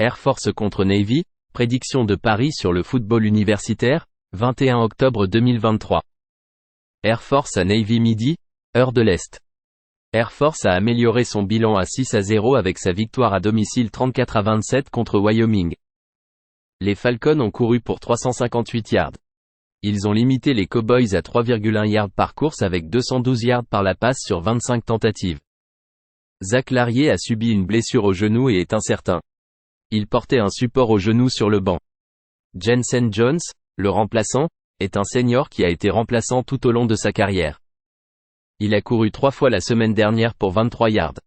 Air Force contre Navy, prédiction de Paris sur le football universitaire, 21 octobre 2023. Air Force à Navy midi, heure de l'Est. Air Force a amélioré son bilan à 6-0 avec sa victoire à domicile 34-27 contre Wyoming. Les Falcons ont couru pour 358 yards. Ils ont limité les Cowboys à 3,1 yards par course avec 212 yards par la passe sur 25 tentatives. Zach Larrier a subi une blessure au genou et est incertain. Il portait un support au genou sur le banc. Jensen Jones, le remplaçant, est un senior qui a été remplaçant tout au long de sa carrière. Il a couru 3 fois la semaine dernière pour 23 yards.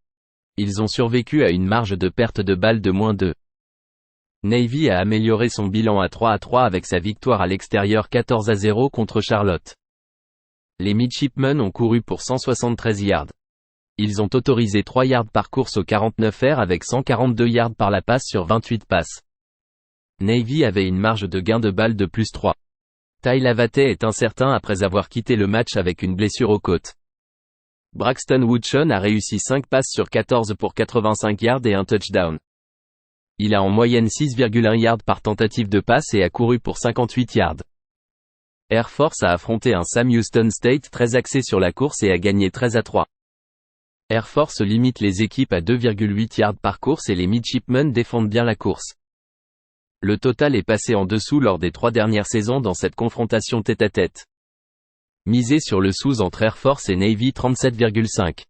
Ils ont survécu à une marge de perte de balles de -2. Navy a amélioré son bilan à 3-3 avec sa victoire à l'extérieur 14-0 contre Charlotte. Les Midshipmen ont couru pour 173 yards. Ils ont autorisé 3 yards par course au 49R avec 142 yards par la passe sur 28 passes. Navy avait une marge de gain de balle de +3. Ty Lavate est incertain après avoir quitté le match avec une blessure aux côtes. Braxton Woodson a réussi 5 passes sur 14 pour 85 yards et un touchdown. Il a en moyenne 6,1 yards par tentative de passe et a couru pour 58 yards. Air Force a affronté un Sam Houston State très axé sur la course et a gagné 13-3. Air Force limite les équipes à 2,8 yards par course et les Midshipmen défendent bien la course. Le total est passé en dessous lors des 3 dernières saisons dans cette confrontation tête-à-tête. Misé sur le sous entre Air Force et Navy 37,5.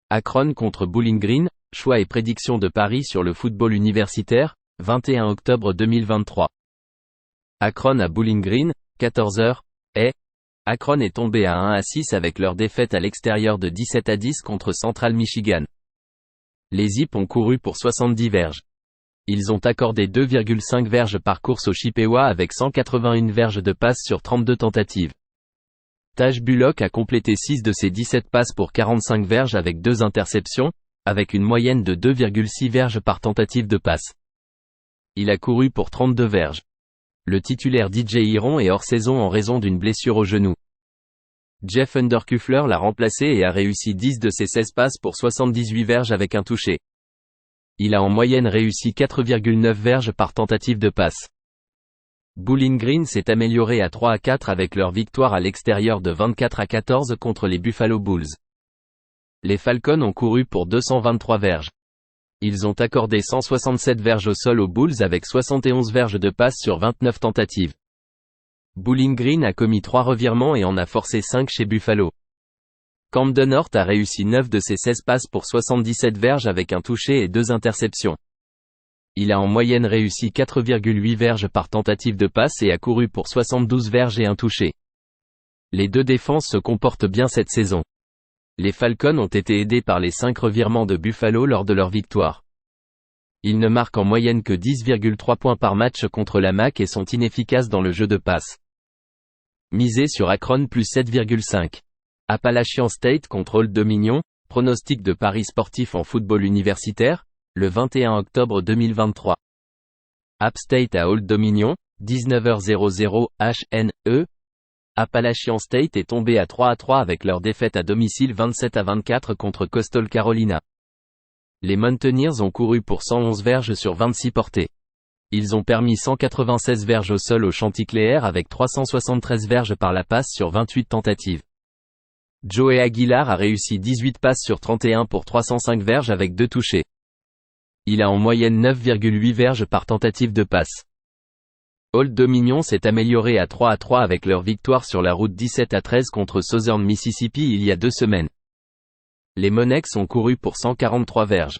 Akron contre Bowling Green, choix et prédiction de Paris sur le football universitaire, 21 octobre 2023. Akron à Bowling Green, 14h, Akron est tombé à 1-6 avec leur défaite à l'extérieur de 17-10 contre Central Michigan. Les Zips ont couru pour 70 verges. Ils ont accordé 2,5 verges par course aux Chippewas avec 181 verges de passe sur 32 tentatives. Taj Bullock a complété 6 de ses 17 passes pour 45 verges avec 2 interceptions, avec une moyenne de 2,6 verges par tentative de passe. Il a couru pour 32 verges. Le titulaire DJ Iron est hors saison en raison d'une blessure au genou. Jeff Undercuffler l'a remplacé et a réussi 10 de ses 16 passes pour 78 verges avec un touché. Il a en moyenne réussi 4,9 verges par tentative de passe. Bowling Green s'est amélioré à 3-4 avec leur victoire à l'extérieur de 24-14 contre les Buffalo Bulls. Les Falcons ont couru pour 223 verges. Ils ont accordé 167 verges au sol aux Bulls avec 71 verges de passe sur 29 tentatives. Bowling Green a commis 3 revirements et en a forcé 5 chez Buffalo. Camden Hort a réussi 9 de ses 16 passes pour 77 verges avec un touché et 2 interceptions. Il a en moyenne réussi 4,8 verges par tentative de passe et a couru pour 72 verges et un touché. Les deux défenses se comportent bien cette saison. Les Falcons ont été aidés par les 5 revirements de Buffalo lors de leur victoire. Ils ne marquent en moyenne que 10,3 points par match contre la MAC et sont inefficaces dans le jeu de passe. Misé sur Akron plus 7,5. Appalachian State contre Old Dominion, pronostic de paris sportif en football universitaire, le 21 octobre 2023. App State à Old Dominion, 19h00 HNE. Appalachian State est tombé à 3-3 avec leur défaite à domicile 27-24 contre Coastal Carolina. Les Mountaineers ont couru pour 111 verges sur 26 portées. Ils ont permis 196 verges au sol au Chanticleer avec 373 verges par la passe sur 28 tentatives. Joey Aguilar a réussi 18 passes sur 31 pour 305 verges avec 2 touchés. Il a en moyenne 9,8 verges par tentative de passe. Old Dominion s'est amélioré à 3-3 avec leur victoire sur la route 17-13 contre Southern Mississippi il y a 2 semaines. Les Monarchs ont couru pour 143 verges.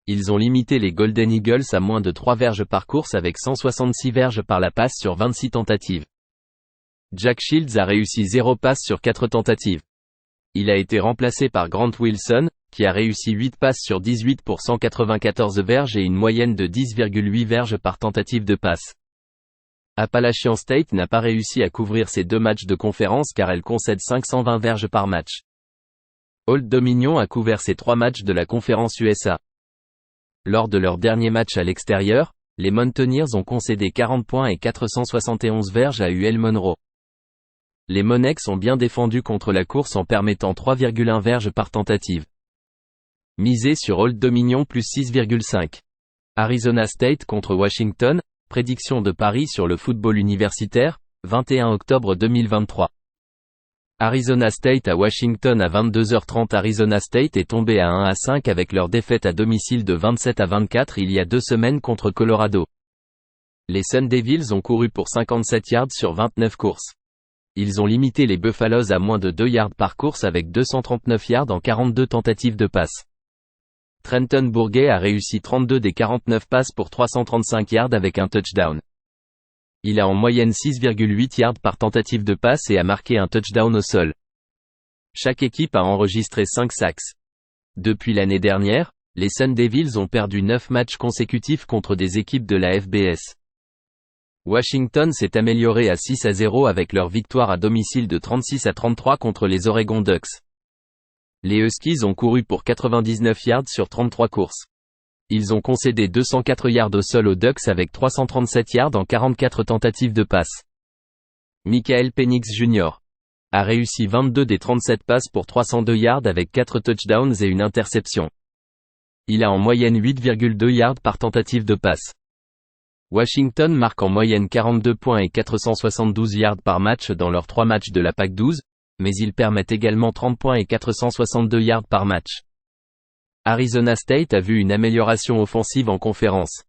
Ils ont limité les Golden Eagles à moins de 3 verges par course avec 166 verges par la passe sur 26 tentatives. Jack Shields a réussi 0 passes sur 4 tentatives. Il a été remplacé par Grant Wilson, qui a réussi 8 passes sur 18 pour 194 verges et une moyenne de 10,8 verges par tentative de passe. Appalachian State n'a pas réussi à couvrir ses 2 matchs de conférence car elle concède 520 verges par match. Old Dominion a couvert ses 3 matchs de la conférence USA. Lors de leur dernier match à l'extérieur, les Mountaineers ont concédé 40 points et 471 verges à UL Monroe. Les Monarchs ont bien défendu contre la course en permettant 3,1 verges par tentative. Misé sur Old Dominion plus 6,5. Arizona State contre Washington, prédiction de Paris sur le football universitaire, 21 octobre 2023. Arizona State à Washington à 22h30. Arizona State est tombé à 1-5 avec leur défaite à domicile de 27-24 il y a 2 semaines contre Colorado. Les Sun Devils ont couru pour 57 yards sur 29 courses. Ils ont limité les Buffaloes à moins de 2 yards par course avec 239 yards en 42 tentatives de passe. Trenton Bourguet a réussi 32 des 49 passes pour 335 yards avec un touchdown. Il a en moyenne 6,8 yards par tentative de passe et a marqué un touchdown au sol. Chaque équipe a enregistré 5 sacks. Depuis l'année dernière, les Sun Devils ont perdu 9 matchs consécutifs contre des équipes de la FBS. Washington s'est amélioré à 6-0 avec leur victoire à domicile de 36-33 contre les Oregon Ducks. Les Huskies ont couru pour 99 yards sur 33 courses. Ils ont concédé 204 yards au sol aux Ducks avec 337 yards en 44 tentatives de passe. Michael Penix Jr. a réussi 22 des 37 passes pour 302 yards avec 4 touchdowns et une interception. Il a en moyenne 8,2 yards par tentative de passe. Washington marque en moyenne 42 points et 472 yards par match dans leurs 3 matchs de la PAC-12, mais ils permettent également 30 points et 462 yards par match. Arizona State a vu une amélioration offensive en conférence.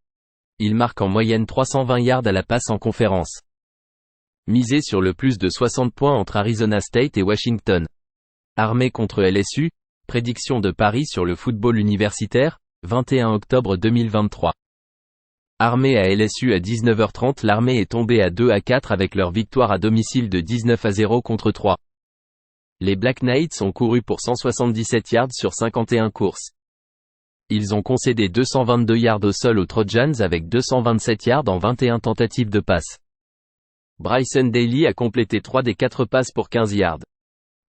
Il marque en moyenne 320 yards à la passe en conférence. Misez sur le plus de 60 points entre Arizona State et Washington. Armée contre LSU, prédiction de Paris sur le football universitaire, 21 octobre 2023. Armée à LSU à 19h30. L'armée est tombée à 2-4 avec leur victoire à domicile de 19-0 contre 3. Les Black Knights ont couru pour 177 yards sur 51 courses. Ils ont concédé 222 yards au sol aux Trojans avec 227 yards en 21 tentatives de passe. Bryson Daly a complété 3 des 4 passes pour 15 yards.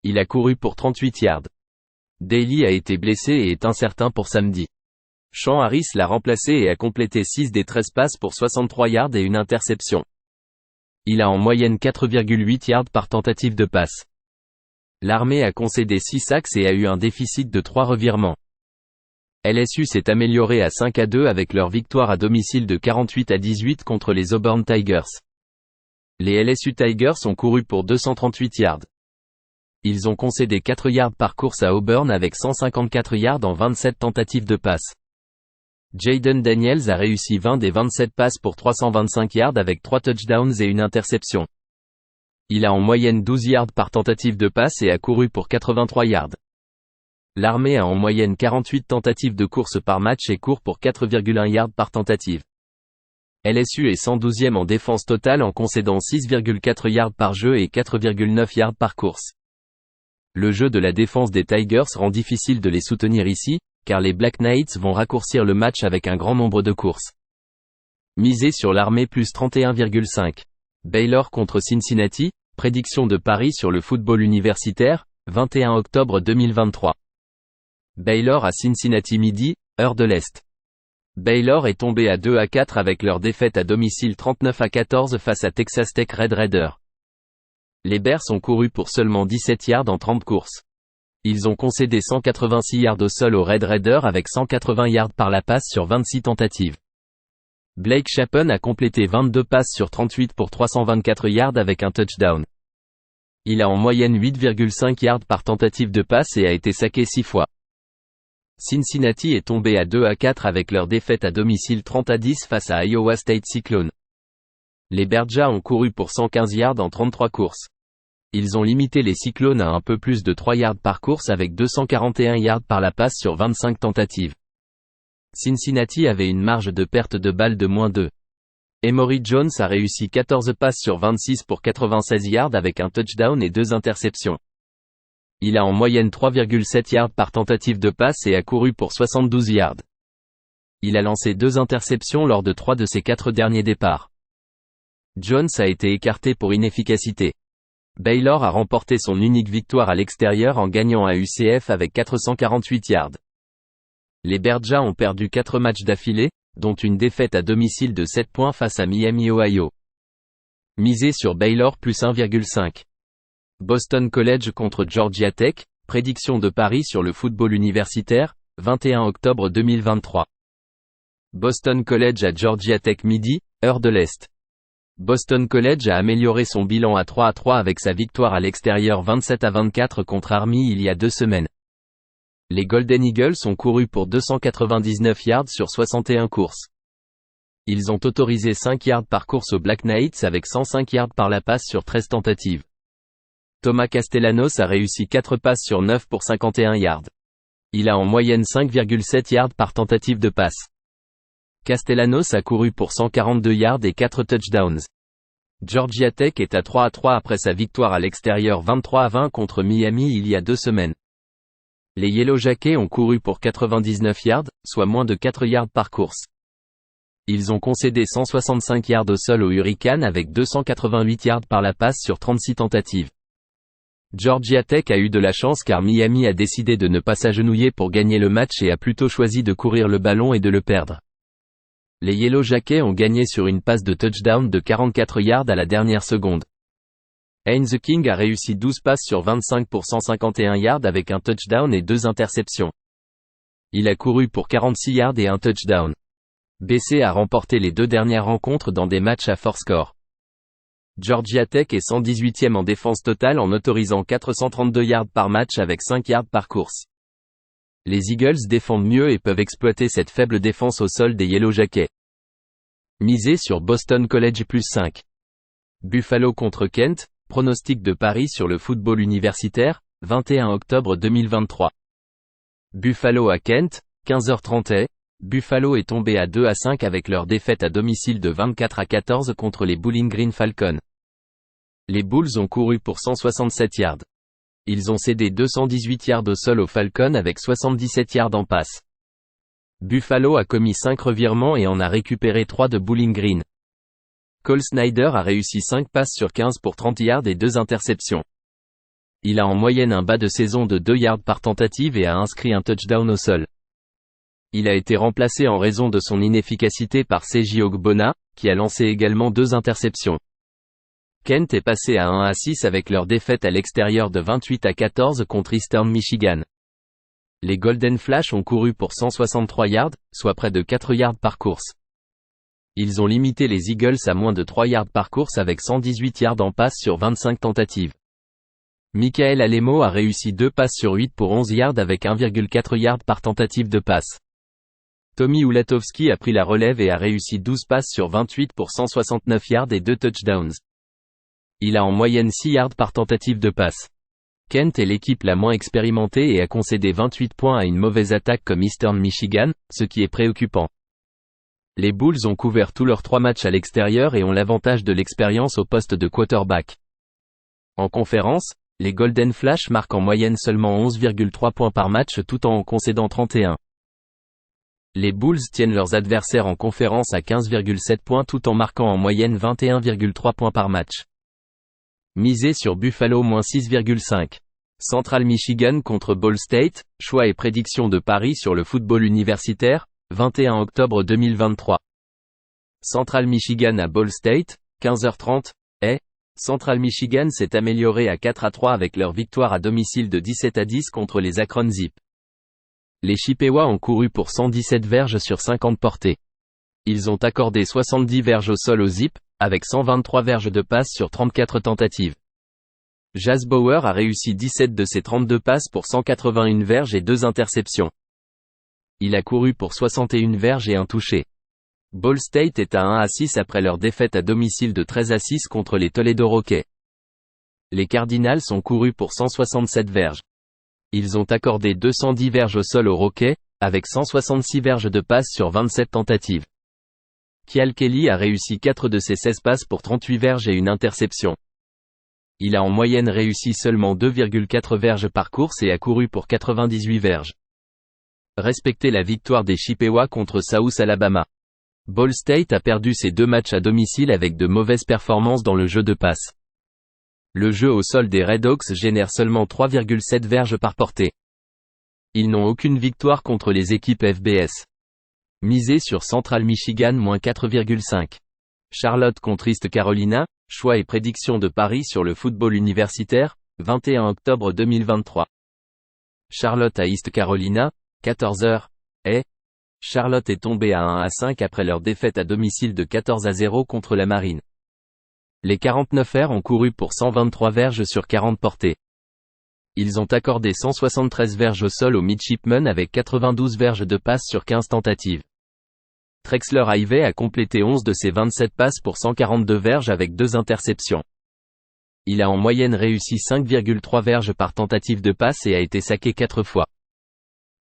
Il a couru pour 38 yards. Daly a été blessé et est incertain pour samedi. Sean Harris l'a remplacé et a complété 6 des 13 passes pour 63 yards et une interception. Il a en moyenne 4,8 yards par tentative de passe. L'armée a concédé 6 sacks et a eu un déficit de 3 revirements. LSU s'est amélioré à 5-2 avec leur victoire à domicile de 48-18 contre les Auburn Tigers. Les LSU Tigers ont couru pour 238 yards. Ils ont concédé 4 yards par course à Auburn avec 154 yards en 27 tentatives de passe. Jayden Daniels a réussi 20 des 27 passes pour 325 yards avec 3 touchdowns et une interception. Il a en moyenne 12 yards par tentative de passe et a couru pour 83 yards. L'armée a en moyenne 48 tentatives de course par match et court pour 4,1 yards par tentative. LSU est 112e en défense totale en concédant 6,4 yards par jeu et 4,9 yards par course. Le jeu de la défense des Tigers rend difficile de les soutenir ici, car les Black Knights vont raccourcir le match avec un grand nombre de courses. Misez sur l'armée plus 31,5. Baylor contre Cincinnati, prédiction de Paris sur le football universitaire, 21 octobre 2023. Baylor à Cincinnati midi, heure de l'Est. Baylor est tombé à 2-4 avec leur défaite à domicile 39-14 face à Texas Tech Red Raiders. Les Bears ont couru pour seulement 17 yards en 30 courses. Ils ont concédé 186 yards au sol aux Red Raiders avec 180 yards par la passe sur 26 tentatives. Blake Shapen a complété 22 passes sur 38 pour 324 yards avec un touchdown. Il a en moyenne 8,5 yards par tentative de passe et a été saqué 6 fois. Cincinnati est tombé à 2-4 avec leur défaite à domicile 30-10 face à Iowa State Cyclone. Les Berjas ont couru pour 115 yards en 33 courses. Ils ont limité les Cyclones à un peu plus de 3 yards par course avec 241 yards par la passe sur 25 tentatives. Cincinnati avait une marge de perte de balles de -2. Emory Jones a réussi 14 passes sur 26 pour 96 yards avec un touchdown et 2 interceptions. Il a en moyenne 3,7 yards par tentative de passe et a couru pour 72 yards. Il a lancé 2 interceptions lors de 3 de ses 4 derniers départs. Jones a été écarté pour inefficacité. Baylor a remporté son unique victoire à l'extérieur en gagnant à UCF avec 448 yards. Les Berjas ont perdu 4 matchs d'affilée, dont une défaite à domicile de 7 points face à Miami, Ohio. Misez sur Baylor plus 1,5. Boston College contre Georgia Tech, prédiction de Paris sur le football universitaire, 21 octobre 2023. Boston College à Georgia Tech midi, heure de l'Est. Boston College a amélioré son bilan à 3-3 avec sa victoire à l'extérieur 27-24 contre Army il y a 2 semaines. Les Golden Eagles ont couru pour 299 yards sur 61 courses. Ils ont autorisé 5 yards par course aux Black Knights avec 105 yards par la passe sur 13 tentatives. Thomas Castellanos a réussi 4 passes sur 9 pour 51 yards. Il a en moyenne 5,7 yards par tentative de passe. Castellanos a couru pour 142 yards et 4 touchdowns. Georgia Tech est à 3-3 après sa victoire à l'extérieur 23-20 contre Miami il y a 2 semaines. Les Yellow Jackets ont couru pour 99 yards, soit moins de 4 yards par course. Ils ont concédé 165 yards au sol aux Hurricanes avec 288 yards par la passe sur 36 tentatives. Georgia Tech a eu de la chance car Miami a décidé de ne pas s'agenouiller pour gagner le match et a plutôt choisi de courir le ballon et de le perdre. Les Yellow Jackets ont gagné sur une passe de touchdown de 44 yards à la dernière seconde. Haynes King a réussi 12 passes sur 25 pour 151 yards avec un touchdown et 2 interceptions. Il a couru pour 46 yards et un touchdown. BC a remporté les 2 dernières rencontres dans des matchs à fort score. Georgia Tech est 118e en défense totale en autorisant 432 yards par match avec 5 yards par course. Les Eagles défendent mieux et peuvent exploiter cette faible défense au sol des Yellow Jackets. Misez sur Boston College +5. Buffalo contre Kent, pronostic de Paris sur le football universitaire, 21 octobre 2023. Buffalo à Kent, 15h30. Buffalo est tombé à 2-5 avec leur défaite à domicile de 24-14 contre les Bowling Green Falcons. Les Bulls ont couru pour 167 yards. Ils ont cédé 218 yards au sol aux Falcons avec 77 yards en passe. Buffalo a commis 5 revirements et en a récupéré 3 de Bowling Green. Cole Snyder a réussi 5 passes sur 15 pour 30 yards et 2 interceptions. Il a en moyenne un bas de saison de 2 yards par tentative et a inscrit un touchdown au sol. Il a été remplacé en raison de son inefficacité par Seji Ogbonna, qui a lancé également 2 interceptions. Kent est passé à 1-6 avec leur défaite à l'extérieur de 28-14 contre Eastern Michigan. Les Golden Flash ont couru pour 163 yards, soit près de 4 yards par course. Ils ont limité les Eagles à moins de 3 yards par course avec 118 yards en passe sur 25 tentatives. Michael Alemo a réussi 2 passes sur 8 pour 11 yards avec 1,4 yards par tentative de passe. Tommy Ulatowski a pris la relève et a réussi 12 passes sur 28 pour 169 yards et 2 touchdowns. Il a en moyenne 6 yards par tentative de passe. Kent est l'équipe la moins expérimentée et a concédé 28 points à une mauvaise attaque comme Eastern Michigan, ce qui est préoccupant. Les Bulls ont couvert tous leurs 3 matchs à l'extérieur et ont l'avantage de l'expérience au poste de quarterback. En conférence, les Golden Flash marquent en moyenne seulement 11,3 points par match tout en concédant 31. Les Bulls tiennent leurs adversaires en conférence à 15,7 points tout en marquant en moyenne 21,3 points par match. Misez sur Buffalo -6,5. Central Michigan contre Ball State, choix et prédiction de Paris sur le football universitaire, 21 octobre 2023. Central Michigan à Ball State, 15h30. Central Michigan s'est amélioré à 4-3 avec leur victoire à domicile de 17-10 contre les Akron Zip. Les Chippewas ont couru pour 117 verges sur 50 portées. Ils ont accordé 70 verges au sol aux Zip, avec 123 verges de passe sur 34 tentatives. Jazz Bauer a réussi 17 de ses 32 passes pour 181 verges et 2 interceptions. Il a couru pour 61 verges et un touché. Ball State est à 1-6 après leur défaite à domicile de 13-6 contre les Toledo Rockets. Les Cardinals ont couru pour 167 verges. Ils ont accordé 210 verges au sol aux Rockets, avec 166 verges de passe sur 27 tentatives. Kial Kelly a réussi 4 de ses 16 passes pour 38 verges et une interception. Il a en moyenne réussi seulement 2,4 verges par course et a couru pour 98 verges. Respectez la victoire des Chippewas contre South Alabama. Ball State a perdu ses 2 matchs à domicile avec de mauvaises performances dans le jeu de passe. Le jeu au sol des Redhawks génère seulement 3,7 verges par portée. Ils n'ont aucune victoire contre les équipes FBS. Misez sur Central Michigan -4,5. Charlotte contre East Carolina, choix et prédiction de Paris sur le football universitaire, 21 octobre 2023. Charlotte à East Carolina, 14h. Charlotte est tombée à 1-5 après leur défaite à domicile de 14-0 contre la Marine. Les 49ers ont couru pour 123 verges sur 40 portées. Ils ont accordé 173 verges au sol aux Midshipmen avec 92 verges de passe sur 15 tentatives. Trexler Highway a complété 11 de ses 27 passes pour 142 verges avec 2 interceptions. Il a en moyenne réussi 5,3 verges par tentative de passe et a été saqué 4 fois.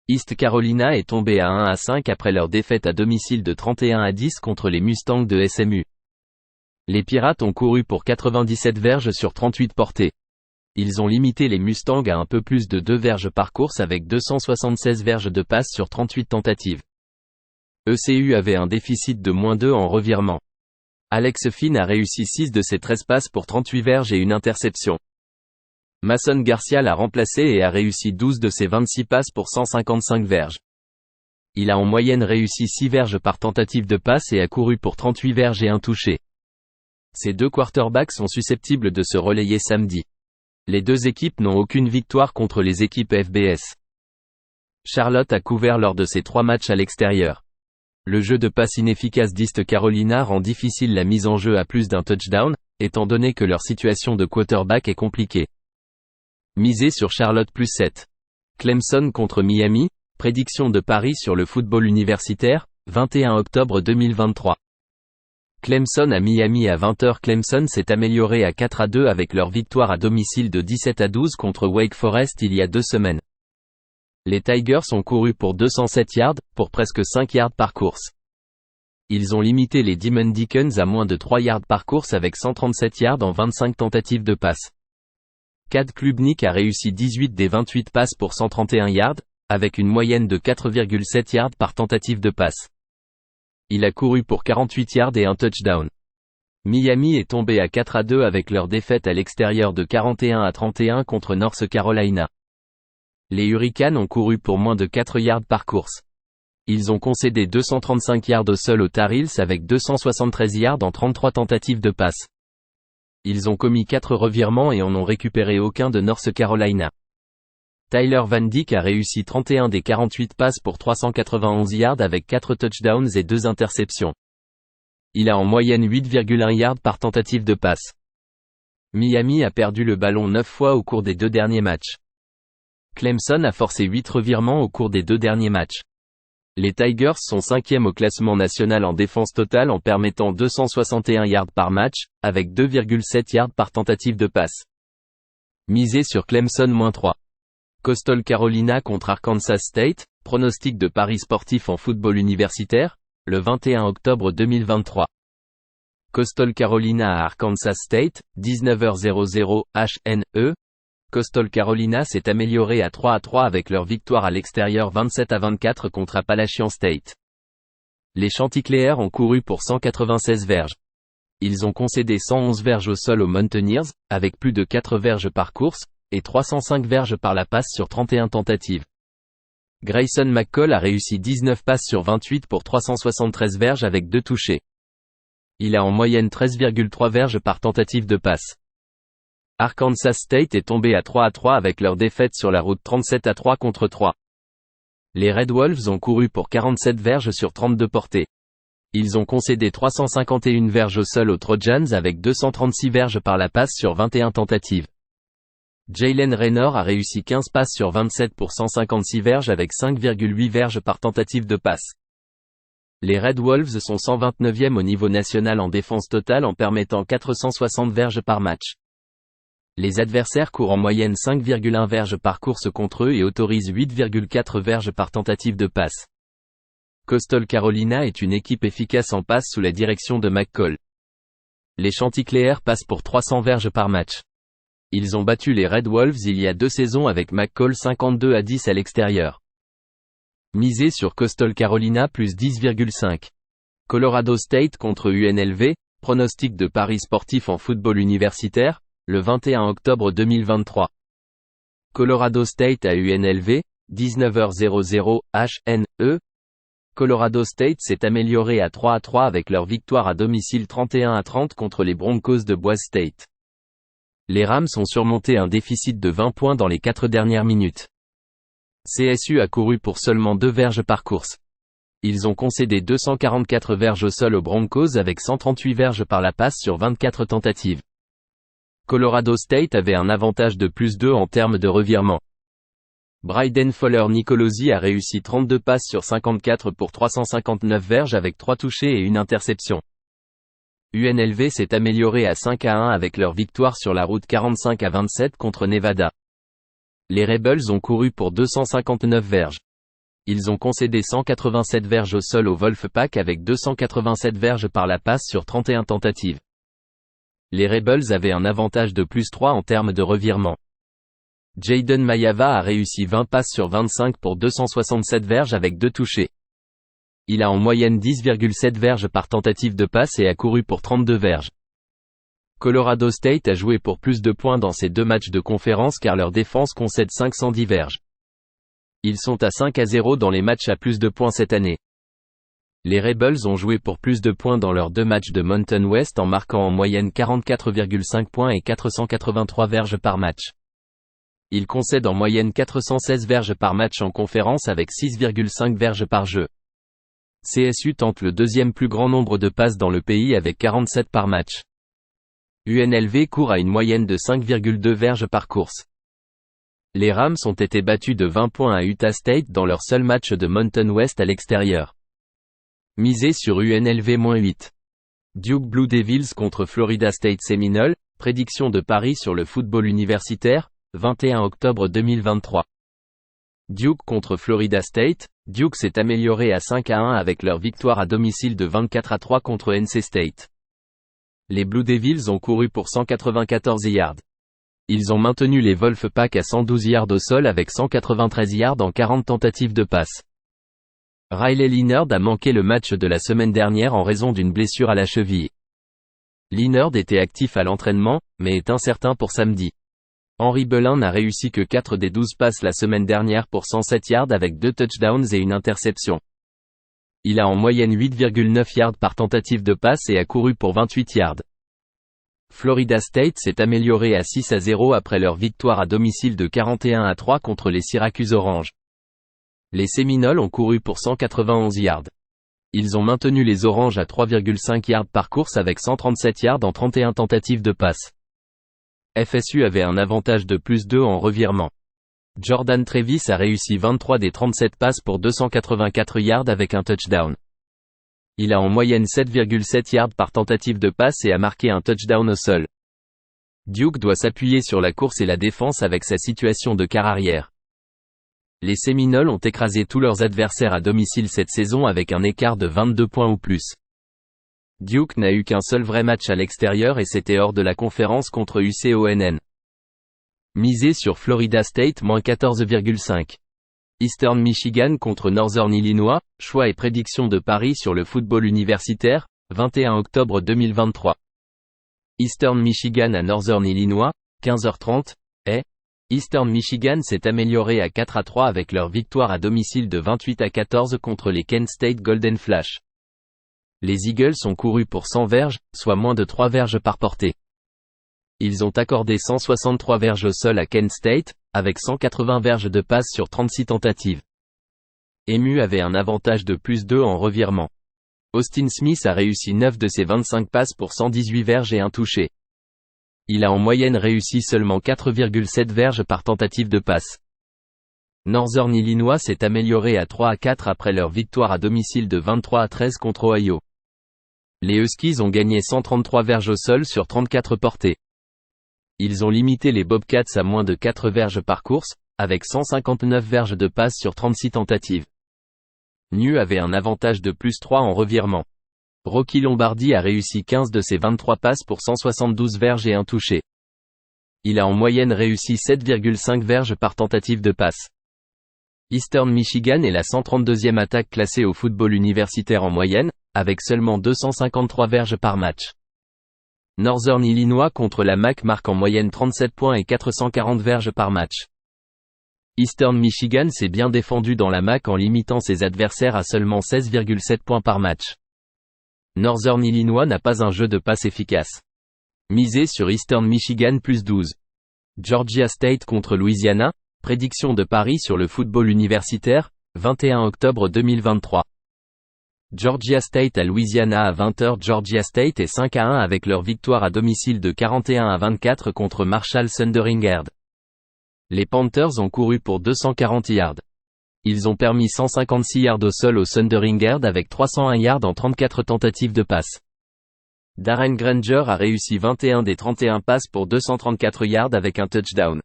East Carolina est tombé à 1-5 après leur défaite à domicile de 31-10 contre les Mustangs de SMU. Les Pirates ont couru pour 97 verges sur 38 portées. Ils ont limité les Mustangs à un peu plus de 2 verges par course avec 276 verges de passe sur 38 tentatives. ECU avait un déficit de -2 en revirement. Alex Finn a réussi 6 de ses 13 passes pour 38 verges et une interception. Mason Garcia l'a remplacé et a réussi 12 de ses 26 passes pour 155 verges. Il a en moyenne réussi 6 verges par tentative de passe et a couru pour 38 verges et un touché. Ces deux quarterbacks sont susceptibles de se relayer samedi. Les deux équipes n'ont aucune victoire contre les équipes FBS. Charlotte a couvert lors de ses 3 matchs à l'extérieur. Le jeu de passe inefficace d'East Carolina rend difficile la mise en jeu à plus d'un touchdown, étant donné que leur situation de quarterback est compliquée. Misez sur Charlotte +7. Clemson contre Miami, prédiction de Paris sur le football universitaire, 21 octobre 2023. Clemson à Miami à 20h. Clemson s'est amélioré à 4-2 avec leur victoire à domicile de 17-12 contre Wake Forest il y a 2 semaines. Les Tigers ont couru pour 207 yards, pour presque 5 yards par course. Ils ont limité les Demon Deacons à moins de 3 yards par course avec 137 yards en 25 tentatives de passe. Cade Klubnik a réussi 18 des 28 passes pour 131 yards, avec une moyenne de 4,7 yards par tentative de passe. Il a couru pour 48 yards et un touchdown. Miami est tombé à 4-2 avec leur défaite à l'extérieur de 41-31 contre North Carolina. Les Hurricanes ont couru pour moins de 4 yards par course. Ils ont concédé 235 yards au sol aux Tar Heels avec 273 yards en 33 tentatives de passe. Ils ont commis 4 revirements et en ont récupéré aucun de North Carolina. Tyler Van Dyke a réussi 31 des 48 passes pour 391 yards avec 4 touchdowns et 2 interceptions. Il a en moyenne 8,1 yards par tentative de passe. Miami a perdu le ballon 9 fois au cours des 2 derniers matchs. Clemson a forcé 8 revirements au cours des 2 derniers matchs. Les Tigers sont 5e au classement national en défense totale en permettant 261 yards par match, avec 2,7 yards par tentative de passe. Misez sur Clemson -3. Coastal Carolina contre Arkansas State, pronostic de paris sportif en football universitaire, le 21 octobre 2023. Coastal Carolina à Arkansas State, 19h00 HNE. Coastal Carolina s'est amélioré à 3-3 avec leur victoire à l'extérieur 27-24 contre Appalachian State. Les Chanticleers ont couru pour 196 verges. Ils ont concédé 111 verges au sol aux Mountaineers, avec plus de 4 verges par course, et 305 verges par la passe sur 31 tentatives. Grayson McCall a réussi 19 passes sur 28 pour 373 verges avec 2 touchés. Il a en moyenne 13,3 verges par tentative de passe. Arkansas State est tombé à 3-3 avec leur défaite sur la route 37-3 contre 3. Les Red Wolves ont couru pour 47 verges sur 32 portées. Ils ont concédé 351 verges au sol aux Trojans avec 236 verges par la passe sur 21 tentatives. Jalen Raynor a réussi 15 passes sur 27 pour 156 verges avec 5,8 verges par tentative de passe. Les Red Wolves sont 129e au niveau national en défense totale en permettant 460 verges par match. Les adversaires courent en moyenne 5,1 verges par course contre eux et autorisent 8,4 verges par tentative de passe. Coastal Carolina est une équipe efficace en passe sous la direction de McCall. Les Chanticleers passent pour 300 verges par match. Ils ont battu les Red Wolves il y a 2 saisons avec McCall 52-10 à l'extérieur. Misez sur Coastal Carolina plus 10,5. Colorado State contre UNLV, pronostic de paris sportif en football universitaire, le 21 octobre 2023. Colorado State à UNLV, 19h00 HNE. Colorado State s'est amélioré à 3-3 avec leur victoire à domicile 31-30 contre les Broncos de Boise State. Les Rams ont surmonté un déficit de 20 points dans les 4 dernières minutes. CSU a couru pour seulement 2 verges par course. Ils ont concédé 244 verges au sol aux Broncos avec 138 verges par la passe sur 24 tentatives. Colorado State avait un avantage de +2 en termes de revirement. Bryden Fuller-Nicolosi a réussi 32 passes sur 54 pour 359 verges avec 3 touchés et une interception. UNLV s'est amélioré à 5-1 avec leur victoire sur la route 45-27 contre Nevada. Les Rebels ont couru pour 259 verges. Ils ont concédé 187 verges au sol au Wolfpack avec 287 verges par la passe sur 31 tentatives. Les Rebels avaient un avantage de +3 en termes de revirement. Jayden Mayava a réussi 20 passes sur 25 pour 267 verges avec 2 touchés. Il a en moyenne 10,7 verges par tentative de passe et a couru pour 32 verges. Colorado State a joué pour plus de points dans ces 2 matchs de conférence car leur défense concède 510 verges. Ils sont à 5-0 dans les matchs à plus de points cette année. Les Rebels ont joué pour plus de points dans leurs 2 matchs de Mountain West en marquant en moyenne 44,5 points et 483 verges par match. Ils concèdent en moyenne 416 verges par match en conférence avec 6,5 verges par jeu. CSU tente le 2e plus grand nombre de passes dans le pays avec 47 par match. UNLV court à une moyenne de 5,2 verges par course. Les Rams ont été battus de 20 points à Utah State dans leur seul match de Mountain West à l'extérieur. Misez sur UNLV-8. Duke Blue Devils contre Florida State Seminole, prédiction de Paris sur le football universitaire, 21 octobre 2023. Duke contre Florida State. Duke s'est amélioré à 5-1 avec leur victoire à domicile de 24-3 contre NC State. Les Blue Devils ont couru pour 194 yards. Ils ont maintenu les Wolfpack à 112 yards au sol avec 193 yards en 40 tentatives de passe. Riley Leonard a manqué le match de la semaine dernière en raison d'une blessure à la cheville. Leonard était actif à l'entraînement, mais est incertain pour samedi. Henry Belin n'a réussi que 4 des 12 passes la semaine dernière pour 107 yards avec 2 touchdowns et une interception. Il a en moyenne 8,9 yards par tentative de passe et a couru pour 28 yards. Florida State s'est amélioré à 6-0 après leur victoire à domicile de 41-3 contre les Syracuse Orange. Les Seminoles ont couru pour 191 yards. Ils ont maintenu les Oranges à 3,5 yards par course avec 137 yards en 31 tentatives de passe. FSU avait un avantage de +2 en revirement. Jordan Travis a réussi 23 des 37 passes pour 284 yards avec un touchdown. Il a en moyenne 7,7 yards par tentative de passe et a marqué un touchdown au sol. Duke doit s'appuyer sur la course et la défense avec sa situation de quart arrière. Les Seminoles ont écrasé tous leurs adversaires à domicile cette saison avec un écart de 22 points ou plus. Duke n'a eu qu'un seul vrai match à l'extérieur et c'était hors de la conférence contre UConn. Misez sur Florida State -14,5. Eastern Michigan contre Northern Illinois, choix et prédiction de Paris sur le football universitaire, 21 octobre 2023. Eastern Michigan à Northern Illinois, 15h30, Eastern Michigan s'est amélioré à 4-3 avec leur victoire à domicile de 28-14 contre les Kent State Golden Flash. Les Eagles ont couru pour 100 verges, soit moins de 3 verges par portée. Ils ont accordé 163 verges au sol à Kent State, avec 180 verges de passe sur 36 tentatives. EMU avait un avantage de +2 en revirement. Austin Smith a réussi 9 de ses 25 passes pour 118 verges et un touché. Il a en moyenne réussi seulement 4,7 verges par tentative de passe. Northern Illinois s'est amélioré à 3-4 après leur victoire à domicile de 23-13 contre Ohio. Les Huskies ont gagné 133 verges au sol sur 34 portées. Ils ont limité les Bobcats à moins de 4 verges par course, avec 159 verges de passe sur 36 tentatives. NU avait un avantage de +3 en revirement. Rocky Lombardi a réussi 15 de ses 23 passes pour 172 verges et un touché. Il a en moyenne réussi 7,5 verges par tentative de passe. Eastern Michigan est la 132e attaque classée au football universitaire en moyenne, avec seulement 253 verges par match. Northern Illinois contre la MAC marque en moyenne 37 points et 440 verges par match. Eastern Michigan s'est bien défendu dans la MAC en limitant ses adversaires à seulement 16,7 points par match. Northern Illinois n'a pas un jeu de passe efficace. Misez sur Eastern Michigan +12. Georgia State contre Louisiana, prédiction de Paris sur le football universitaire, 21 octobre 2023. Georgia State à Louisiana à 20h. Georgia State est 5-1 avec leur victoire à domicile de 41-24 contre Marshall Thundering Herd. Les Panthers ont couru pour 240 yards. Ils ont permis 156 yards au sol au Thundering Herd avec 301 yards en 34 tentatives de passe. Darren Granger a réussi 21 des 31 passes pour 234 yards avec un touchdown.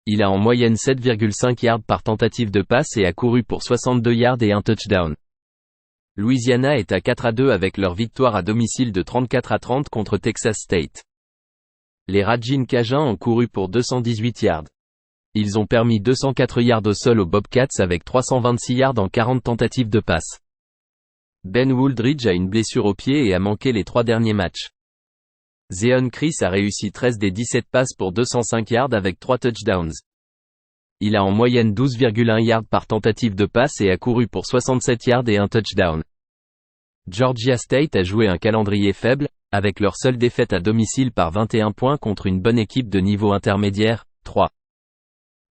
Il a en moyenne 7,5 yards par tentative de passe et a couru pour 62 yards et un touchdown. Louisiana est à 4-2 avec leur victoire à domicile de 34-30 contre Texas State. Les Ragin Cajuns ont couru pour 218 yards. Ils ont permis 204 yards au sol aux Bobcats avec 326 yards en 40 tentatives de passe. Ben Wooldridge a une blessure au pied et a manqué les 3 derniers matchs. Zeon Chris a réussi 13 des 17 passes pour 205 yards avec 3 touchdowns. Il a en moyenne 12,1 yards par tentative de passe et a couru pour 67 yards et un touchdown. Georgia State a joué un calendrier faible, avec leur seule défaite à domicile par 21 points contre une bonne équipe de niveau intermédiaire, 3.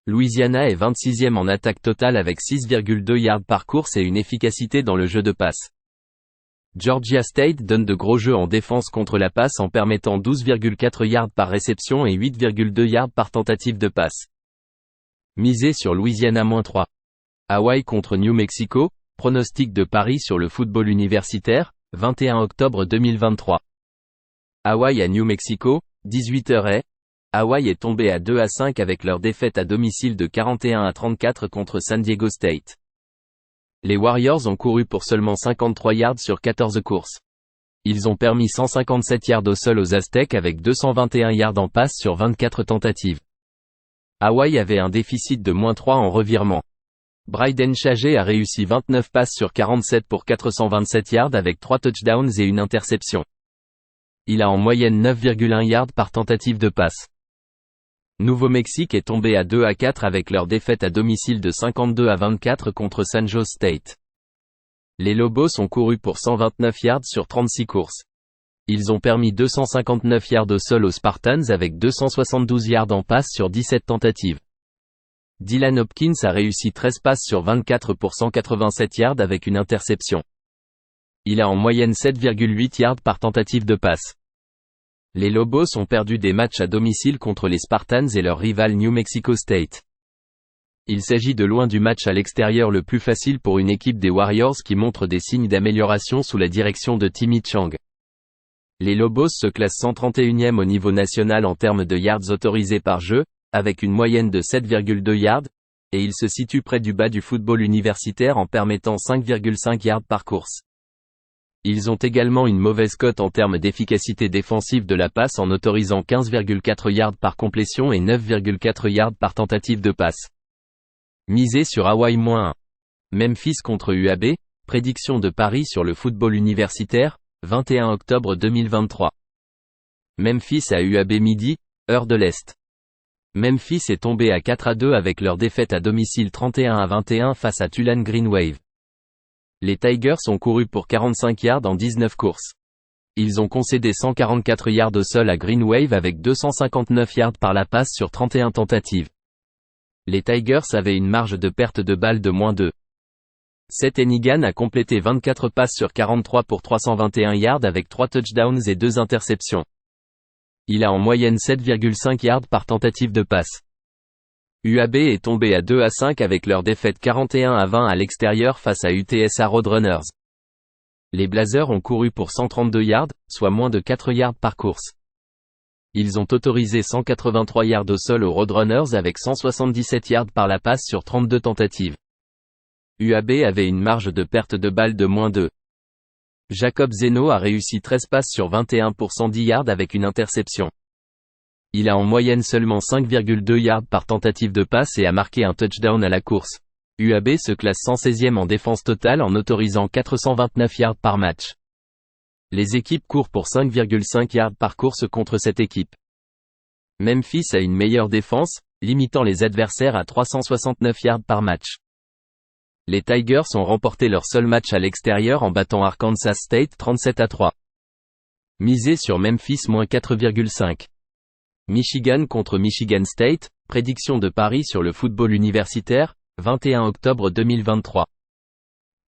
Louisiana est 26e en attaque totale avec 6,2 yards par course et une efficacité dans le jeu de passe. Georgia State donne de gros jeux en défense contre la passe en permettant 12,4 yards par réception et 8,2 yards par tentative de passe. Misé sur Louisiana-3. Hawaii contre New Mexico, pronostic de Paris sur le football universitaire, 21 octobre 2023. Hawaii à New Mexico, 18h. Hawaii est tombé à 2-5 avec leur défaite à domicile de 41-34 contre San Diego State. Les Warriors ont couru pour seulement 53 yards sur 14 courses. Ils ont permis 157 yards au sol aux Aztèques avec 221 yards en passe sur 24 tentatives. Hawaii avait un déficit de -3 en revirement. Bryden Chaget a réussi 29 passes sur 47 pour 427 yards avec 3 touchdowns et une interception. Il a en moyenne 9,1 yards par tentative de passe. Nouveau-Mexique est tombé à 2-4 avec leur défaite à domicile de 52-24 contre San Jose State. Les Lobos ont couru pour 129 yards sur 36 courses. Ils ont permis 259 yards au sol aux Spartans avec 272 yards en passe sur 17 tentatives. Dylan Hopkins a réussi 13 passes sur 24 pour 187 yards avec une interception. Il a en moyenne 7,8 yards par tentative de passe. Les Lobos ont perdu des matchs à domicile contre les Spartans et leur rival New Mexico State. Il s'agit de loin du match à l'extérieur le plus facile pour une équipe des Warriors qui montre des signes d'amélioration sous la direction de Timmy Chang. Les Lobos se classent 131e au niveau national en termes de yards autorisés par jeu, avec une moyenne de 7,2 yards, et ils se situent près du bas du football universitaire en permettant 5,5 yards par course. Ils ont également une mauvaise cote en termes d'efficacité défensive de la passe en autorisant 15,4 yards par complétion et 9,4 yards par tentative de passe. Misé sur Hawaii-1. Memphis contre UAB, prédiction de Paris sur le football universitaire, 21 octobre 2023. Memphis à UAB midi, heure de l'Est. Memphis est tombé à 4-2 avec leur défaite à domicile 31-21 face à Tulane Green Wave. Les Tigers ont couru pour 45 yards en 19 courses. Ils ont concédé 144 yards au sol à Green Wave avec 259 yards par la passe sur 31 tentatives. Les Tigers avaient une marge de perte de balle de -2. Seth Enigan a complété 24 passes sur 43 pour 321 yards avec 3 touchdowns et 2 interceptions. Il a en moyenne 7,5 yards par tentative de passe. UAB est tombé à 2-5 avec leur défaite 41-20 à l'extérieur face à UTSA Roadrunners. Les Blazers ont couru pour 132 yards, soit moins de 4 yards par course. Ils ont autorisé 183 yards au sol aux Roadrunners avec 177 yards par la passe sur 32 tentatives. UAB avait une marge de perte de balle de -2. Jacob Zeno a réussi 13 passes sur 21 pour 110 yards avec une interception. Il a en moyenne seulement 5,2 yards par tentative de passe et a marqué un touchdown à la course. UAB se classe 116e en défense totale en autorisant 429 yards par match. Les équipes courent pour 5,5 yards par course contre cette équipe. Memphis a une meilleure défense, limitant les adversaires à 369 yards par match. Les Tigers ont remporté leur seul match à l'extérieur en battant Arkansas State 37-3. Misé sur Memphis -4,5. Michigan contre Michigan State, prédiction de Paris sur le football universitaire, 21 octobre 2023.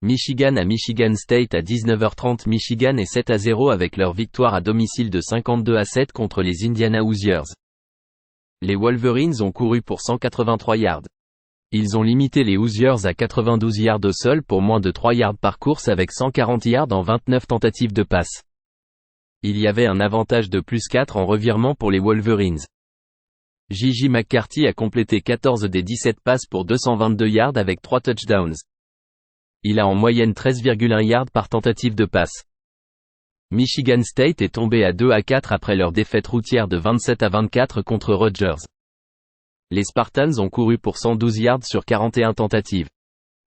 Michigan à Michigan State à 19h30. Michigan est 7-0 avec leur victoire à domicile de 52-7 contre les Indiana Hoosiers. Les Wolverines ont couru pour 183 yards. Ils ont limité les Hoosiers à 92 yards au sol pour moins de 3 yards par course avec 140 yards en 29 tentatives de passe. Il y avait un avantage de plus 4 en revirement pour les Wolverines. J.J. McCarthy a complété 14 des 17 passes pour 222 yards avec 3 touchdowns. Il a en moyenne 13,1 yards par tentative de passe. Michigan State est tombé à 2-4 après leur défaite routière de 27-24 contre Rutgers. Les Spartans ont couru pour 112 yards sur 41 tentatives.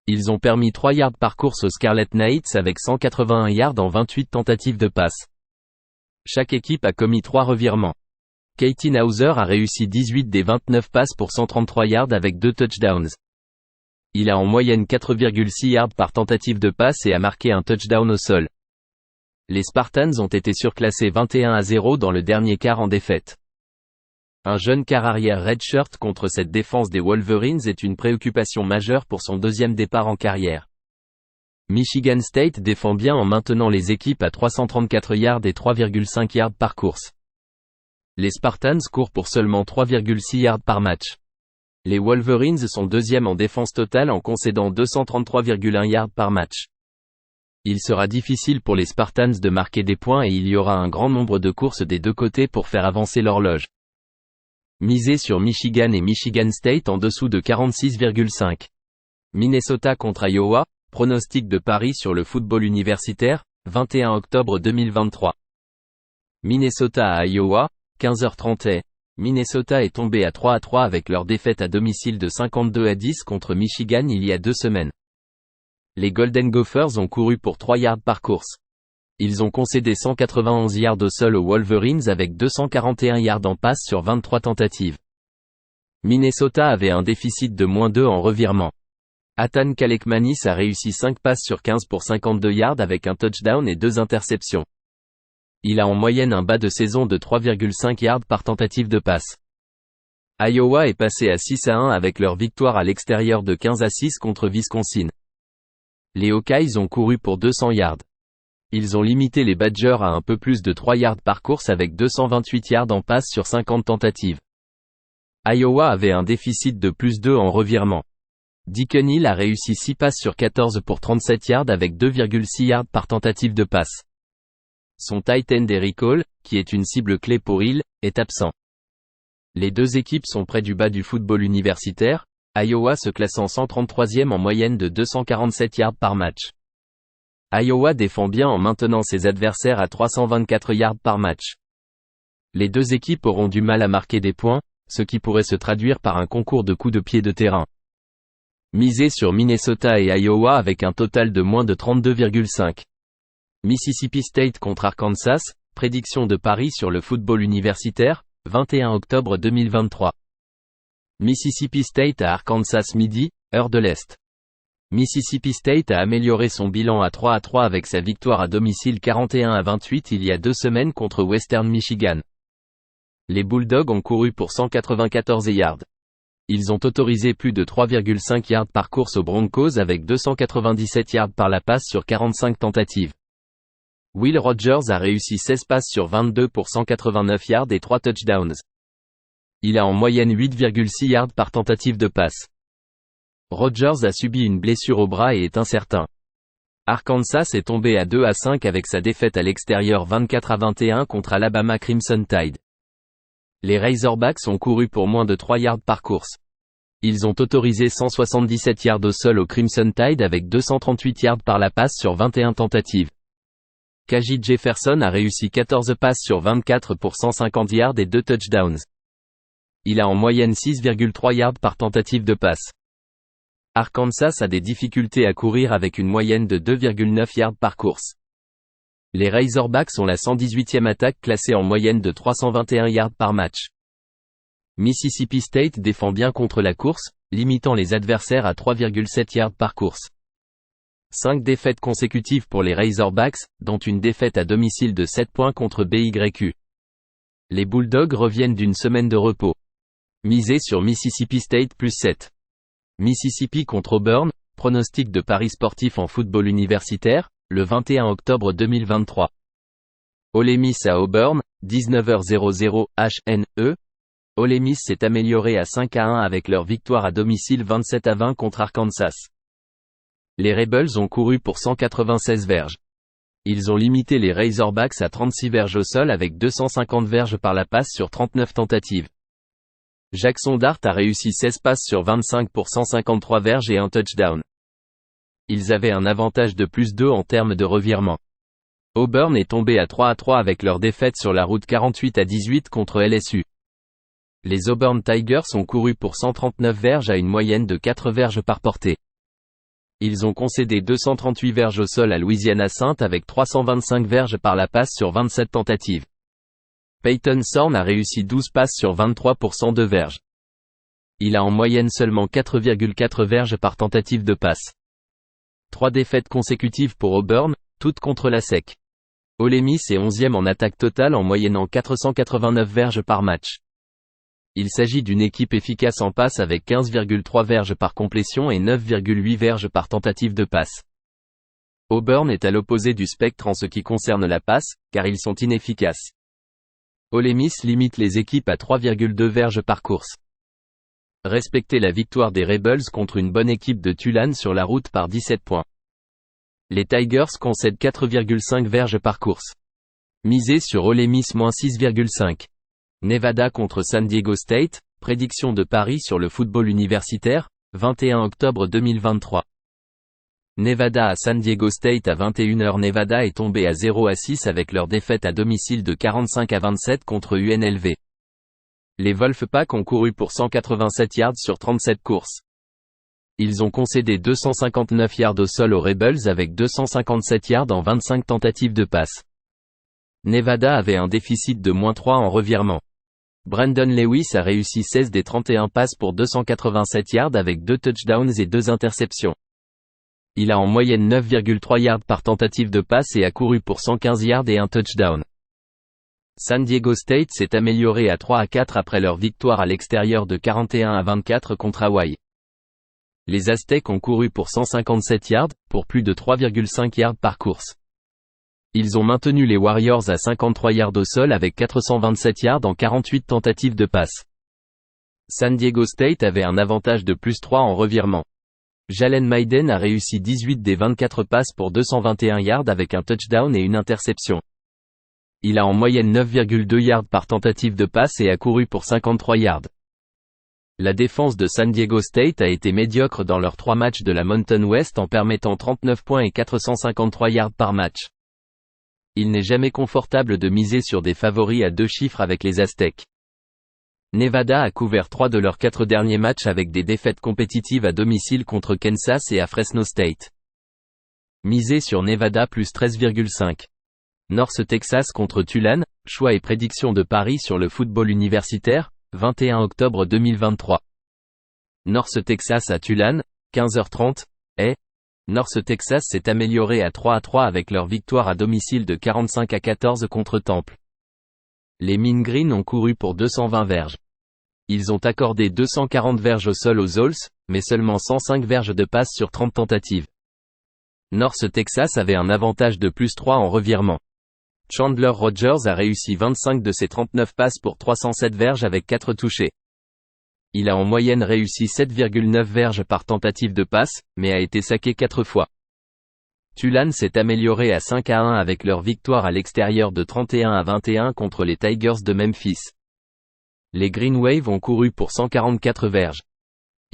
Ils ont permis 3 yards par course aux Scarlet Knights avec 181 yards en 28 tentatives de passe. Chaque équipe a commis 3 revirements. Katin Hauser a réussi 18 des 29 passes pour 133 yards avec 2 touchdowns. Il a en moyenne 4,6 yards par tentative de passe et a marqué un touchdown au sol. Les Spartans ont été surclassés 21-0 dans le dernier quart en défaite. Un jeune quart arrière redshirt contre cette défense des Wolverines est une préoccupation majeure pour son deuxième départ en carrière. Michigan State défend bien en maintenant les équipes à 334 yards et 3,5 yards par course. Les Spartans courent pour seulement 3,6 yards par match. Les Wolverines sont deuxièmes en défense totale en concédant 233,1 yards par match. Il sera difficile pour les Spartans de marquer des points et il y aura un grand nombre de courses des deux côtés pour faire avancer l'horloge. Misez sur Michigan et Michigan State en dessous de 46,5. Minnesota contre Iowa, pronostic de Paris sur le football universitaire, 21 octobre 2023. Minnesota à Iowa, 15h30. Minnesota est tombé à 3-3 avec leur défaite à domicile de 52-10 contre Michigan il y a 2 semaines. Les Golden Gophers ont couru pour 3 yards par course. Ils ont concédé 191 yards au sol aux Wolverines avec 241 yards en passe sur 23 tentatives. Minnesota avait un déficit de -2 en revirement. Atan Kalekmanis a réussi 5 passes sur 15 pour 52 yards avec un touchdown et 2 interceptions. Il a en moyenne un bas de saison de 3,5 yards par tentative de passe. Iowa est passé à 6-1 avec leur victoire à l'extérieur de 15-6 contre Wisconsin. Les Hawkeyes ont couru pour 200 yards. Ils ont limité les Badgers à un peu plus de 3 yards par course avec 228 yards en passe sur 50 tentatives. Iowa avait un déficit de +2 en revirement. Deacon Hill a réussi 6 passes sur 14 pour 37 yards avec 2,6 yards par tentative de passe. Son tight end Eric Hall, qui est une cible clé pour Hill, est absent. Les deux équipes sont près du bas du football universitaire, Iowa se classant 133e en moyenne de 247 yards par match. Iowa défend bien en maintenant ses adversaires à 324 yards par match. Les deux équipes auront du mal à marquer des points, ce qui pourrait se traduire par un concours de coups de pied de terrain. Misez sur Minnesota et Iowa avec un total de moins de 32,5. Mississippi State contre Arkansas, prédiction de Paris sur le football universitaire, 21 octobre 2023. Mississippi State à Arkansas midi, heure de l'Est. Mississippi State a amélioré son bilan à 3-3 avec sa victoire à domicile 41-28 il y a 2 semaines contre Western Michigan. Les Bulldogs ont couru pour 194 yards. Ils ont autorisé plus de 3,5 yards par course aux Broncos avec 297 yards par la passe sur 45 tentatives. Will Rogers a réussi 16 passes sur 22 pour 189 yards et 3 touchdowns. Il a en moyenne 8,6 yards par tentative de passe. Rogers a subi une blessure au bras et est incertain. Arkansas est tombé à 2-5 avec sa défaite à l'extérieur 24-21 contre Alabama Crimson Tide. Les Razorbacks ont couru pour moins de 3 yards par course. Ils ont autorisé 177 yards au sol au Crimson Tide avec 238 yards par la passe sur 21 tentatives. KJ Jefferson a réussi 14 passes sur 24 pour 150 yards et 2 touchdowns. Il a en moyenne 6,3 yards par tentative de passe. Arkansas a des difficultés à courir avec une moyenne de 2,9 yards par course. Les Razorbacks sont la 118e attaque classée en moyenne de 321 yards par match. Mississippi State défend bien contre la course, limitant les adversaires à 3,7 yards par course. 5 défaites consécutives pour les Razorbacks, dont une défaite à domicile de 7 points contre BYU. Les Bulldogs reviennent d'une semaine de repos. Misez sur Mississippi State +7. Mississippi contre Auburn, Pronostic de paris sportifs en football universitaire, le 21 octobre 2023. Ole Miss à Auburn, 19h00 HNE. Ole Miss s'est amélioré à 5-1 avec leur victoire à domicile 27-20 contre Arkansas. Les Rebels ont couru pour 196 verges. Ils ont limité les Razorbacks à 36 verges au sol avec 250 verges par la passe sur 39 tentatives. Jackson Dart a réussi 16 passes sur 25 pour 153 verges et un touchdown. Ils avaient un avantage de +2 en termes de revirement. Auburn est tombé à 3-3 avec leur défaite sur la route 48-18 contre LSU. Les Auburn Tigers ont couru pour 139 verges à une moyenne de 4 verges par portée. Ils ont concédé 238 verges au sol à Louisiana Saint avec 325 verges par la passe sur 27 tentatives. Peyton Thorne a réussi 12 passes sur 23 pour 102 verges. Il a en moyenne seulement 4,4 verges par tentative de passe. 3 défaites consécutives pour Auburn, toutes contre la SEC. Ole Miss est 11e en attaque totale en moyennant 489 verges par match. Il s'agit d'une équipe efficace en passe avec 15,3 verges par complétion et 9,8 verges par tentative de passe. Auburn est à l'opposé du spectre en ce qui concerne la passe, car ils sont inefficaces. Ole Miss limite les équipes à 3,2 verges par course. Respectez la victoire des Rebels contre une bonne équipe de Tulane sur la route par 17 points. Les Tigers concèdent 4,5 verges par course. Misez sur Ole Miss -6,5. Nevada contre San Diego State, prédiction de paris sur le football universitaire, 21 octobre 2023. Nevada à San Diego State à 21h. Nevada est tombé à 0-6 avec leur défaite à domicile de 45-27 contre UNLV. Les Wolfpack ont couru pour 187 yards sur 37 courses. Ils ont concédé 259 yards au sol aux Rebels avec 257 yards en 25 tentatives de passe. Nevada avait un déficit de -3 en revirement. Brandon Lewis a réussi 16 des 31 passes pour 287 yards avec 2 touchdowns et 2 interceptions. Il a en moyenne 9,3 yards par tentative de passe et a couru pour 115 yards et un touchdown. San Diego State s'est amélioré à 3-4 après leur victoire à l'extérieur de 41-24 contre Hawaii. Les Aztecs ont couru pour 157 yards, pour plus de 3,5 yards par course. Ils ont maintenu les Warriors à 53 yards au sol avec 427 yards en 48 tentatives de passe. San Diego State avait un avantage de +3 en revirement. Jalen Mayden a réussi 18 des 24 passes pour 221 yards avec un touchdown et une interception. Il a en moyenne 9,2 yards par tentative de passe et a couru pour 53 yards. La défense de San Diego State a été médiocre dans leurs 3 matchs de la Mountain West en permettant 39 points et 453 yards par match. Il n'est jamais confortable de miser sur des favoris à 2 chiffres avec les Aztecs. Nevada a couvert 3 de leurs 4 derniers matchs avec des défaites compétitives à domicile contre Kansas et à Fresno State. Misez sur Nevada +13,5. North Texas contre Tulane, choix et prédiction de paris sur le football universitaire, 21 octobre 2023. North Texas à Tulane, 15h30, North Texas s'est amélioré à 3-3 avec leur victoire à domicile de 45-14 contre Temple. Les Mean Green ont couru pour 220 verges. Ils ont accordé 240 verges au sol aux Owls, mais seulement 105 verges de passe sur 30 tentatives. North Texas avait un avantage de +3 en revirement. Chandler Rogers a réussi 25 de ses 39 passes pour 307 verges avec 4 touchés. Il a en moyenne réussi 7,9 verges par tentative de passe, mais a été saqué 4 fois. Tulane s'est amélioré à 5-1 avec leur victoire à l'extérieur de 31-21 contre les Tigers de Memphis. Les Green Wave ont couru pour 144 verges.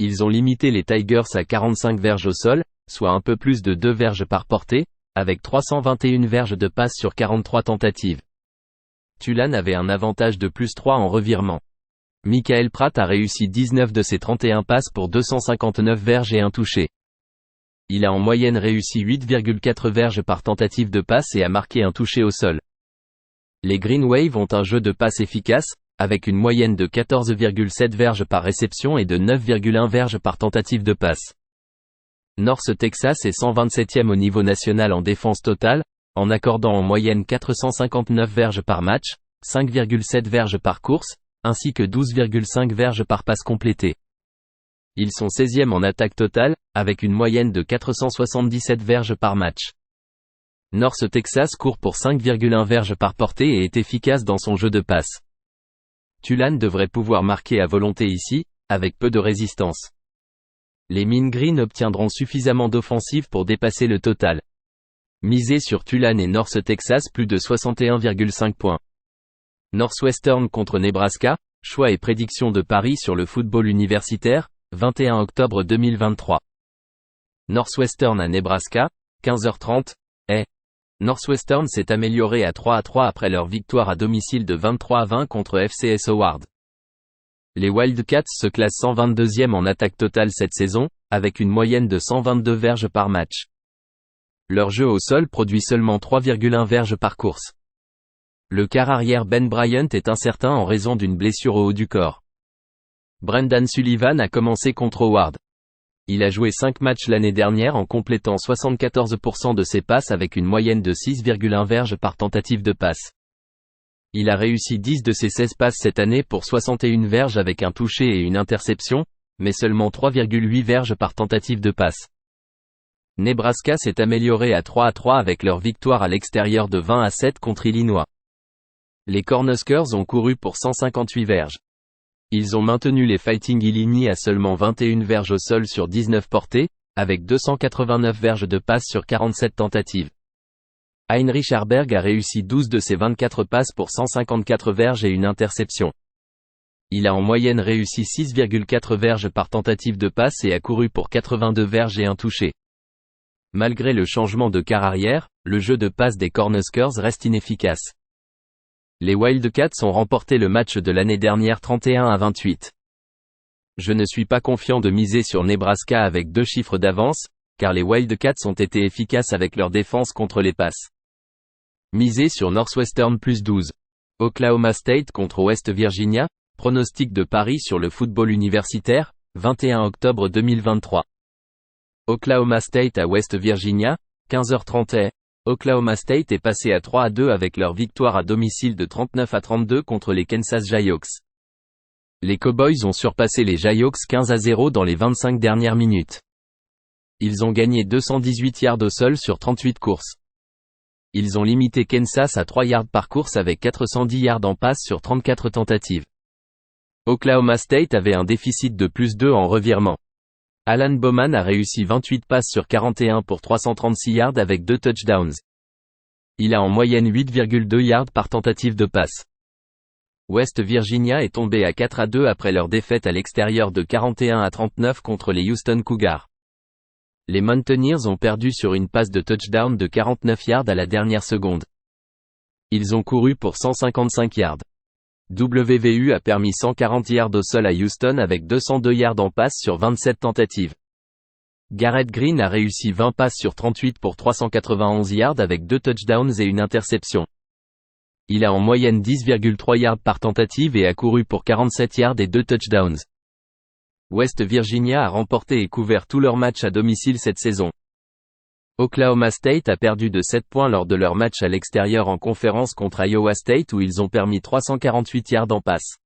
Ils ont limité les Tigers à 45 verges au sol, soit un peu plus de 2 verges par portée, avec 321 verges de passe sur 43 tentatives. Tulane avait un avantage de +3 en revirement. Michael Pratt a réussi 19 de ses 31 passes pour 259 verges et un touché. Il a en moyenne réussi 8,4 verges par tentative de passe et a marqué un touché au sol. Les Green Wave ont un jeu de passe efficace, avec une moyenne de 14,7 verges par réception et de 9,1 verges par tentative de passe. North Texas est 127e au niveau national en défense totale, en accordant en moyenne 459 verges par match, 5,7 verges par course, ainsi que 12,5 verges par passe complétée. Ils sont 16e en attaque totale, avec une moyenne de 477 verges par match. North Texas court pour 5,1 verges par portée et est efficace dans son jeu de passe. Tulane devrait pouvoir marquer à volonté ici, avec peu de résistance. Les Mean Green obtiendront suffisamment d'offensive pour dépasser le total. Misez sur Tulane et North Texas plus de 61,5 points. Northwestern contre Nebraska, choix et prédiction de paris sur le football universitaire, 21 octobre 2023. Northwestern à Nebraska, 15h30, Northwestern s'est amélioré à 3-3 après leur victoire à domicile de 23-20 contre FCS Howard. Les Wildcats se classent 122e en attaque totale cette saison, avec une moyenne de 122 verges par match. Leur jeu au sol produit seulement 3,1 verges par course. Le quart arrière Ben Bryant est incertain en raison d'une blessure au haut du corps. Brendan Sullivan a commencé contre Howard. Il a joué 5 matchs l'année dernière en complétant 74% de ses passes avec une moyenne de 6,1 verges par tentative de passe. Il a réussi 10 de ses 16 passes cette année pour 61 verges avec un touché et une interception, mais seulement 3,8 verges par tentative de passe. Nebraska s'est amélioré à 3-3 avec leur victoire à l'extérieur de 20-7 contre Illinois. Les Cornhuskers ont couru pour 158 verges. Ils ont maintenu les Fighting Illini à seulement 21 verges au sol sur 19 portées, avec 289 verges de passe sur 47 tentatives. Heinrich Haarberg a réussi 12 de ses 24 passes pour 154 verges et une interception. Il a en moyenne réussi 6,4 verges par tentative de passe et a couru pour 82 verges et un touché. Malgré le changement de quart arrière, le jeu de passe des Cornhuskers reste inefficace. Les Wildcats ont remporté le match de l'année dernière 31-28. Je ne suis pas confiant de miser sur Nebraska avec 2 chiffres d'avance, car les Wildcats ont été efficaces avec leur défense contre les passes. Misez sur Northwestern plus 12. Oklahoma State contre West Virginia, pronostic de paris sur le football universitaire, 21 octobre 2023. Oklahoma State à West Virginia, 15h30. Oklahoma State est passé à 3-2 avec leur victoire à domicile de 39-32 contre les Kansas Jayhawks. Les Cowboys ont surpassé les Jayhawks 15-0 dans les 25 dernières minutes. Ils ont gagné 218 yards au sol sur 38 courses. Ils ont limité Kansas à 3 yards par course avec 410 yards en passe sur 34 tentatives. Oklahoma State avait un déficit de plus 2 en revirement. Alan Bowman a réussi 28 passes sur 41 pour 336 yards avec 2 touchdowns. Il a en moyenne 8,2 yards par tentative de passe. West Virginia est tombé à 4-2 après leur défaite à l'extérieur de 41-39 contre les Houston Cougars. Les Mountaineers ont perdu sur une passe de touchdown de 49 yards à la dernière seconde. Ils ont couru pour 155 yards. WVU a permis 140 yards au sol à Houston avec 202 yards en passe sur 27 tentatives. Garrett Green a réussi 20 passes sur 38 pour 391 yards avec 2 touchdowns et une interception. Il a en moyenne 10,3 yards par tentative et a couru pour 47 yards et 2 touchdowns. West Virginia a remporté et couvert tous leurs matchs à domicile cette saison. Oklahoma State a perdu de 7 points lors de leur match à l'extérieur en conférence contre Iowa State où ils ont permis 348 yards en passe.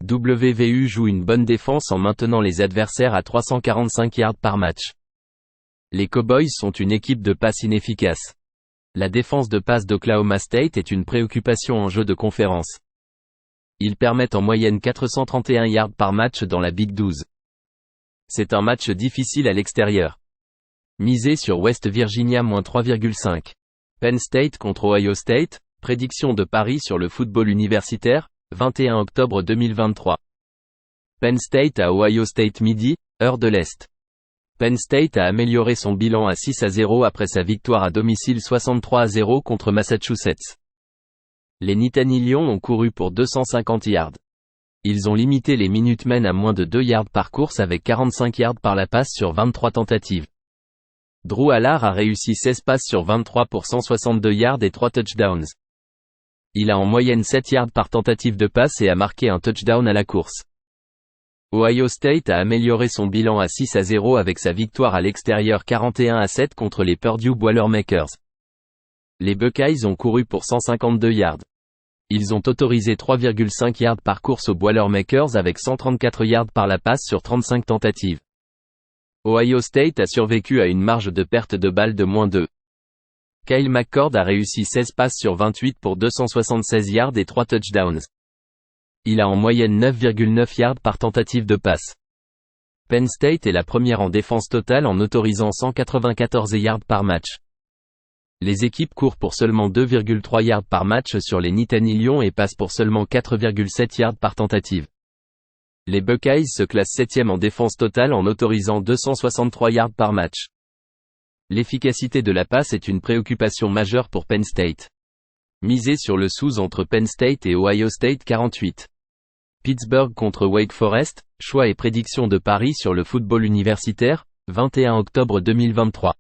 WVU joue une bonne défense en maintenant les adversaires à 345 yards par match. Les Cowboys sont une équipe de passe inefficace. La défense de passe d'Oklahoma State est une préoccupation en jeu de conférence. Ils permettent en moyenne 431 yards par match dans la Big 12. C'est un match difficile à l'extérieur. Misez sur West Virginia -3,5. Penn State contre Ohio State, prédiction de paris sur le football universitaire, 21 octobre 2023. Penn State à Ohio State midi, heure de l'Est. Penn State a amélioré son bilan à 6-0 après sa victoire à domicile 63-0 contre Massachusetts. Les Nittany Lions ont couru pour 250 yards. Ils ont limité les Minutemen à moins de 2 yards par course avec 45 yards par la passe sur 23 tentatives. Drew Allard a réussi 16 passes sur 23 pour 162 yards et 3 touchdowns. Il a en moyenne 7 yards par tentative de passe et a marqué un touchdown à la course. Ohio State a amélioré son bilan à 6-0 avec sa victoire à l'extérieur 41-7 contre les Purdue Boilermakers. Les Buckeyes ont couru pour 152 yards. Ils ont autorisé 3,5 yards par course aux Boilermakers avec 134 yards par la passe sur 35 tentatives. Ohio State a survécu à une marge de perte de balle de -2. Kyle McCord a réussi 16 passes sur 28 pour 276 yards et 3 touchdowns. Il a en moyenne 9,9 yards par tentative de passe. Penn State est la première en défense totale en autorisant 194 yards par match. Les équipes courent pour seulement 2,3 yards par match sur les Nittany Lions et passent pour seulement 4,7 yards par tentative. Les Buckeyes se classent 7e en défense totale en autorisant 263 yards par match. L'efficacité de la passe est une préoccupation majeure pour Penn State. Misez sur le sous entre Penn State et Ohio State 48. Pittsburgh contre Wake Forest, choix et prédiction de paris sur le football universitaire, 21 octobre 2023.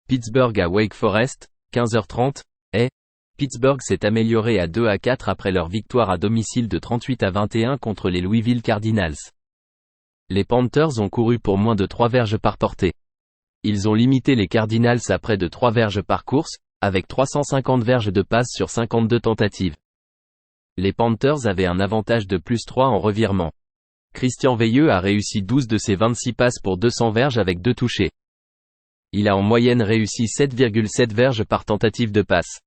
Pittsburgh à Wake Forest, 15h30, Pittsburgh s'est amélioré à 2-4 après leur victoire à domicile de 38-21 contre les Louisville Cardinals. Les Panthers ont couru pour moins de 3 verges par portée. Ils ont limité les Cardinals à près de 3 verges par course, avec 350 verges de passe sur 52 tentatives. Les Panthers avaient un avantage de +3 en revirement. Christian Veilleux a réussi 12 de ses 26 passes pour 200 verges avec 2 touchés. Il a en moyenne réussi 7,7 verges par tentative de passe.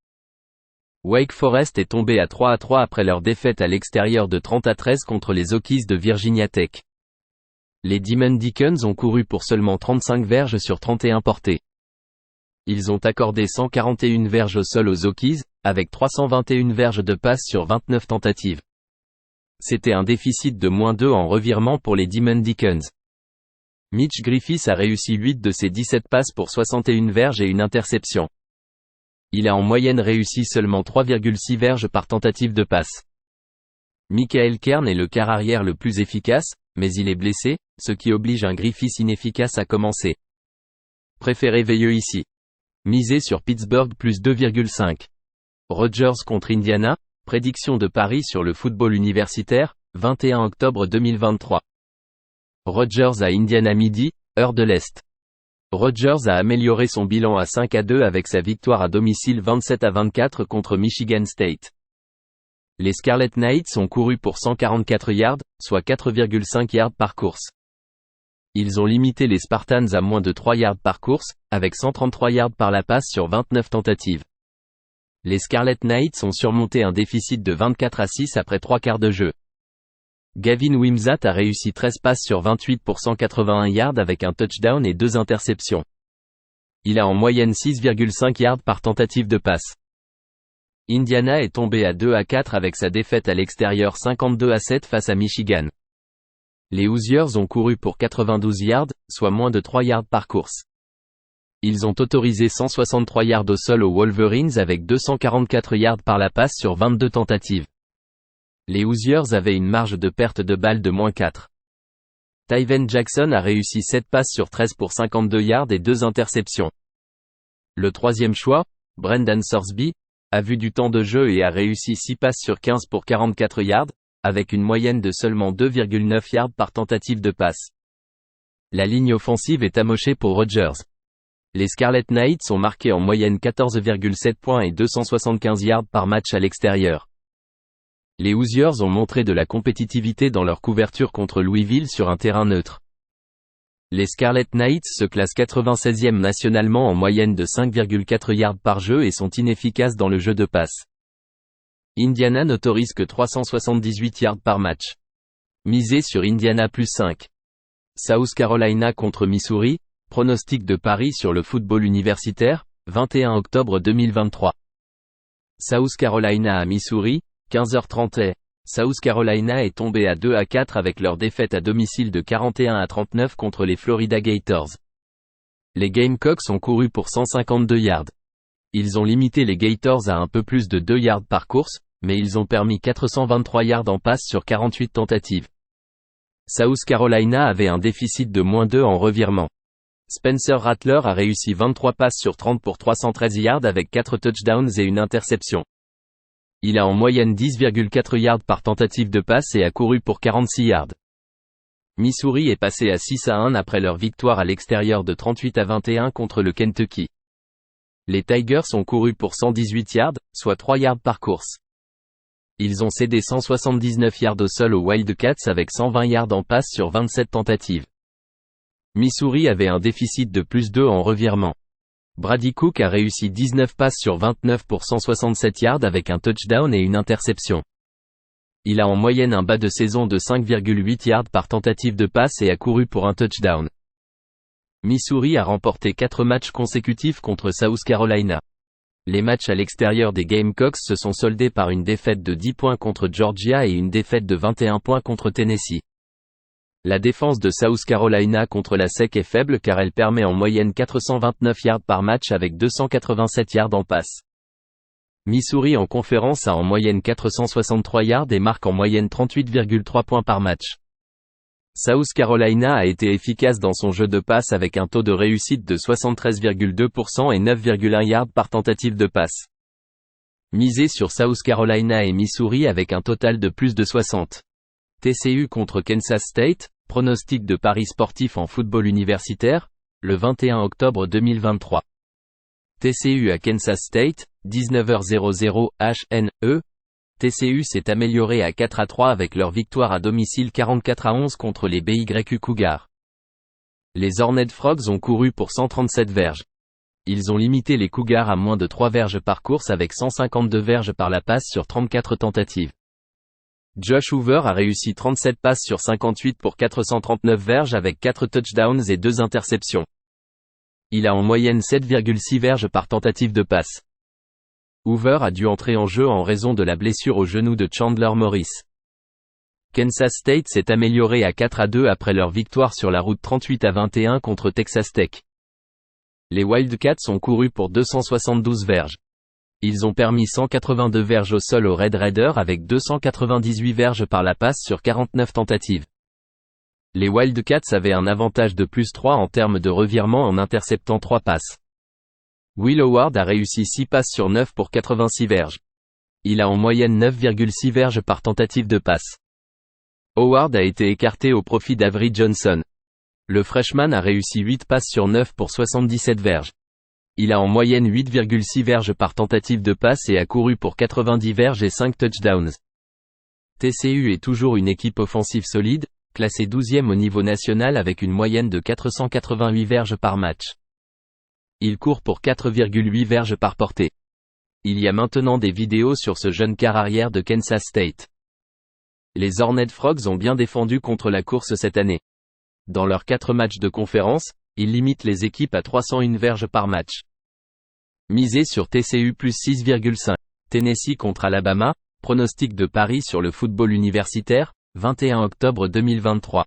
Wake Forest est tombé à 3-3 après leur défaite à l'extérieur de 30-13 contre les Hokies de Virginia Tech. Les Demon Deacons ont couru pour seulement 35 verges sur 31 portées. Ils ont accordé 141 verges au sol aux Hokies, avec 321 verges de passe sur 29 tentatives. C'était un déficit de -2 en revirement pour les Demon Deacons. Mitch Griffis a réussi 8 de ses 17 passes pour 61 verges et une interception. Il a en moyenne réussi seulement 3,6 verges par tentative de passe. Michael Kern est le quart arrière le plus efficace, mais il est blessé, ce qui oblige un Griffis inefficace à commencer. Préférez Veilleux ici. Misez sur Pittsburgh plus 2,5. Rutgers contre Indiana, prédiction de paris sur le football universitaire, 21 octobre 2023. Rutgers à Indiana midi, heure de l'Est. Rutgers a amélioré son bilan à 5-2 avec sa victoire à domicile 27-24 contre Michigan State. Les Scarlet Knights ont couru pour 144 yards, soit 4,5 yards par course. Ils ont limité les Spartans à moins de 3 yards par course, avec 133 yards par la passe sur 29 tentatives. Les Scarlet Knights ont surmonté un déficit de 24-6 après 3 quarts de jeu. Gavin Wimsatt a réussi 13 passes sur 28 pour 181 yards avec un touchdown et 2 interceptions. Il a en moyenne 6,5 yards par tentative de passe. Indiana est tombé à 2-4 avec sa défaite à l'extérieur 52-7 face à Michigan. Les Hoosiers ont couru pour 92 yards, soit moins de 3 yards par course. Ils ont autorisé 163 yards au sol aux Wolverines avec 244 yards par la passe sur 22 tentatives. Les Hoosiers avaient une marge de perte de balle de -4. Tyven Jackson a réussi 7 passes sur 13 pour 52 yards et 2 interceptions. Le troisième choix, Brendan Sorsby, a vu du temps de jeu et a réussi 6 passes sur 15 pour 44 yards, avec une moyenne de seulement 2,9 yards par tentative de passe. La ligne offensive est amochée pour Rutgers. Les Scarlet Knights ont marqué en moyenne 14,7 points et 275 yards par match à l'extérieur. Les Hoosiers ont montré de la compétitivité dans leur couverture contre Louisville sur un terrain neutre. Les Scarlet Knights se classent 96e nationalement en moyenne de 5,4 yards par jeu et sont inefficaces dans le jeu de passe. Indiana n'autorise que 378 yards par match. Misez sur Indiana plus 5. South Carolina contre Missouri, pronostic de paris sur le football universitaire, 21 octobre 2023. South Carolina à Missouri, 15h30. South Carolina est tombé à 2-4 avec leur défaite à domicile de 41-39 contre les Florida Gators. Les Gamecocks ont couru pour 152 yards. Ils ont limité les Gators à un peu plus de 2 yards par course, mais ils ont permis 423 yards en passe sur 48 tentatives. South Carolina avait un déficit de -2 en revirement. Spencer Rattler a réussi 23 passes sur 30 pour 313 yards avec 4 touchdowns et une interception. Il a en moyenne 10,4 yards par tentative de passe et a couru pour 46 yards. Missouri est passé à 6-1 après leur victoire à l'extérieur de 38-21 contre le Kentucky. Les Tigers ont couru pour 118 yards, soit 3 yards par course. Ils ont cédé 179 yards au sol aux Wildcats avec 120 yards en passe sur 27 tentatives. Missouri avait un déficit de +2 en revirement. Brady Cook a réussi 19 passes sur 29 pour 167 yards avec un touchdown et une interception. Il a en moyenne un bas de saison de 5,8 yards par tentative de passe et a couru pour un touchdown. Missouri a remporté 4 matchs consécutifs contre South Carolina. Les matchs à l'extérieur des Gamecocks se sont soldés par une défaite de 10 points contre Georgia et une défaite de 21 points contre Tennessee. La défense de South Carolina contre la SEC est faible car elle permet en moyenne 429 yards par match avec 287 yards en passe. Missouri en conférence a en moyenne 463 yards et marque en moyenne 38,3 points par match. South Carolina a été efficace dans son jeu de passe avec un taux de réussite de 73,2% et 9,1 yards par tentative de passe. Misez sur South Carolina et Missouri avec un total de plus de 60. TCU contre Kansas State, pronostic de paris sportif en football universitaire, le 21 octobre 2023. TCU à Kansas State, 19h00 HNE. TCU s'est amélioré à 4-3 avec leur victoire à domicile 44-11 contre les BYU Cougars. Les Horned Frogs ont couru pour 137 verges. Ils ont limité les Cougars à moins de 3 verges par course avec 152 verges par la passe sur 34 tentatives. Josh Hoover a réussi 37 passes sur 58 pour 439 verges avec 4 touchdowns et 2 interceptions. Il a en moyenne 7,6 verges par tentative de passe. Hoover a dû entrer en jeu en raison de la blessure au genou de Chandler Morris. Kansas State s'est amélioré à 4-2 après leur victoire sur la route 38-21 contre Texas Tech. Les Wildcats ont couru pour 272 verges. Ils ont permis 182 verges au sol aux Red Raiders avec 298 verges par la passe sur 49 tentatives. Les Wildcats avaient un avantage de +3 en termes de revirement en interceptant 3 passes. Will Howard a réussi 6 passes sur 9 pour 86 verges. Il a en moyenne 9,6 verges par tentative de passe. Howard a été écarté au profit d'Avery Johnson. Le freshman a réussi 8 passes sur 9 pour 77 verges. Il a en moyenne 8,6 verges par tentative de passe et a couru pour 90 verges et 5 touchdowns. TCU est toujours une équipe offensive solide, classée 12e au niveau national avec une moyenne de 488 verges par match. Il court pour 4,8 verges par portée. Il y a maintenant des vidéos sur ce jeune quart arrière de Kansas State. Les Horned Frogs ont bien défendu contre la course cette année. Dans leurs 4 matchs de conférence, ils limitent les équipes à 301 verges par match. Misez sur TCU plus 6,5. Tennessee contre Alabama, pronostic de paris sur le football universitaire, 21 octobre 2023.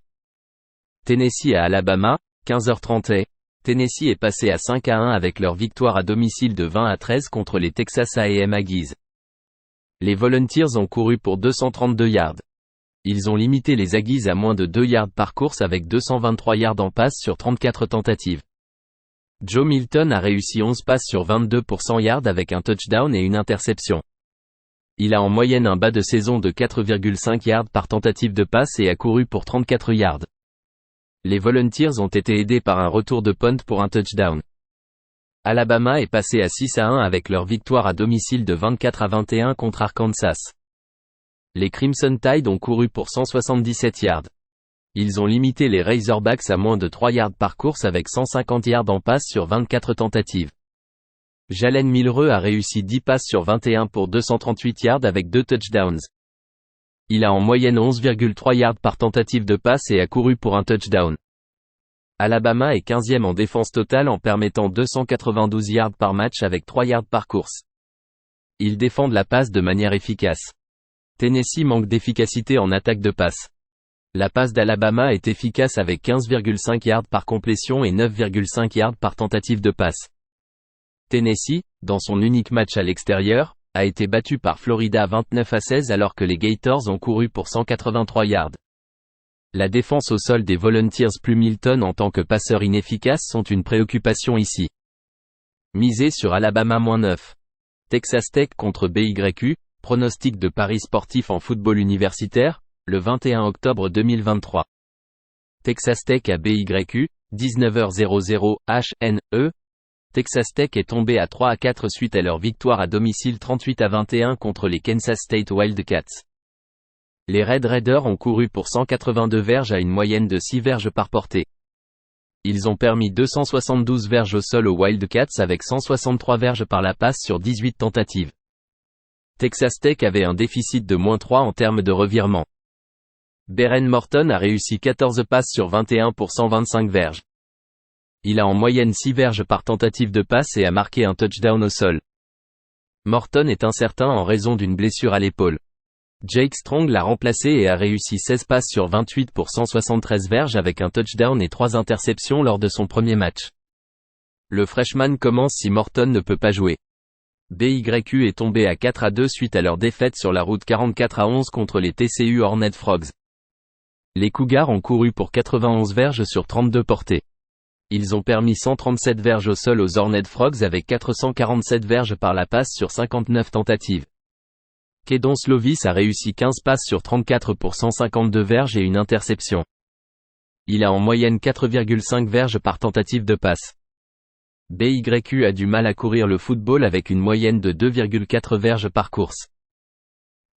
Tennessee à Alabama, 15h30. Tennessee est passé à 5-1 avec leur victoire à domicile de 20-13 contre les Texas A&M Aggies. Les Volunteers ont couru pour 232 yards. Ils ont limité les Aggies à moins de 2 yards par course avec 223 yards en passe sur 34 tentatives. Joe Milton a réussi 11 passes sur 22 pour 100 yards avec un touchdown et une interception. Il a en moyenne un bas de saison de 4,5 yards par tentative de passe et a couru pour 34 yards. Les Volunteers ont été aidés par un retour de punt pour un touchdown. Alabama est passé à 6-1 avec leur victoire à domicile de 24-21 contre Arkansas. Les Crimson Tide ont couru pour 177 yards. Ils ont limité les Razorbacks à moins de 3 yards par course avec 150 yards en passe sur 24 tentatives. Jalen Milroe a réussi 10 passes sur 21 pour 238 yards avec 2 touchdowns. Il a en moyenne 11,3 yards par tentative de passe et a couru pour un touchdown. Alabama est 15e en défense totale en permettant 292 yards par match avec 3 yards par course. Ils défendent la passe de manière efficace. Tennessee manque d'efficacité en attaque de passe. La passe d'Alabama est efficace avec 15,5 yards par complétion et 9,5 yards par tentative de passe. Tennessee, dans son unique match à l'extérieur, a été battu par Florida 29-16 alors que les Gators ont couru pour 183 yards. La défense au sol des Volunteers plus Milton en tant que passeur inefficace sont une préoccupation ici. Misez sur Alabama -9. Texas Tech contre BYU, pronostic de paris sportif en football universitaire, le 21 octobre 2023. Texas Tech à BYU, 19h00 HNE. Texas Tech est tombé à 3-4 suite à leur victoire à domicile 38-21 contre les Kansas State Wildcats. Les Red Raiders ont couru pour 182 verges à une moyenne de 6 verges par portée. Ils ont permis 272 verges au sol aux Wildcats avec 163 verges par la passe sur 18 tentatives. Texas Tech avait un déficit de -3 en termes de revirement. Beren Morton a réussi 14 passes sur 21 pour 125 verges. Il a en moyenne 6 verges par tentative de passe et a marqué un touchdown au sol. Morton est incertain en raison d'une blessure à l'épaule. Jake Strong l'a remplacé et a réussi 16 passes sur 28 pour 173 verges avec un touchdown et 3 interceptions lors de son premier match. Le freshman commence si Morton ne peut pas jouer. BYU est tombé à 4-2 suite à leur défaite sur la route 44-11 contre les TCU Horned Frogs. Les Cougars ont couru pour 91 verges sur 32 portées. Ils ont permis 137 verges au sol aux Horned Frogs avec 447 verges par la passe sur 59 tentatives. Kedon Slovis a réussi 15 passes sur 34 pour 152 verges et une interception. Il a en moyenne 4,5 verges par tentative de passe. BYU a du mal à courir le football avec une moyenne de 2,4 verges par course.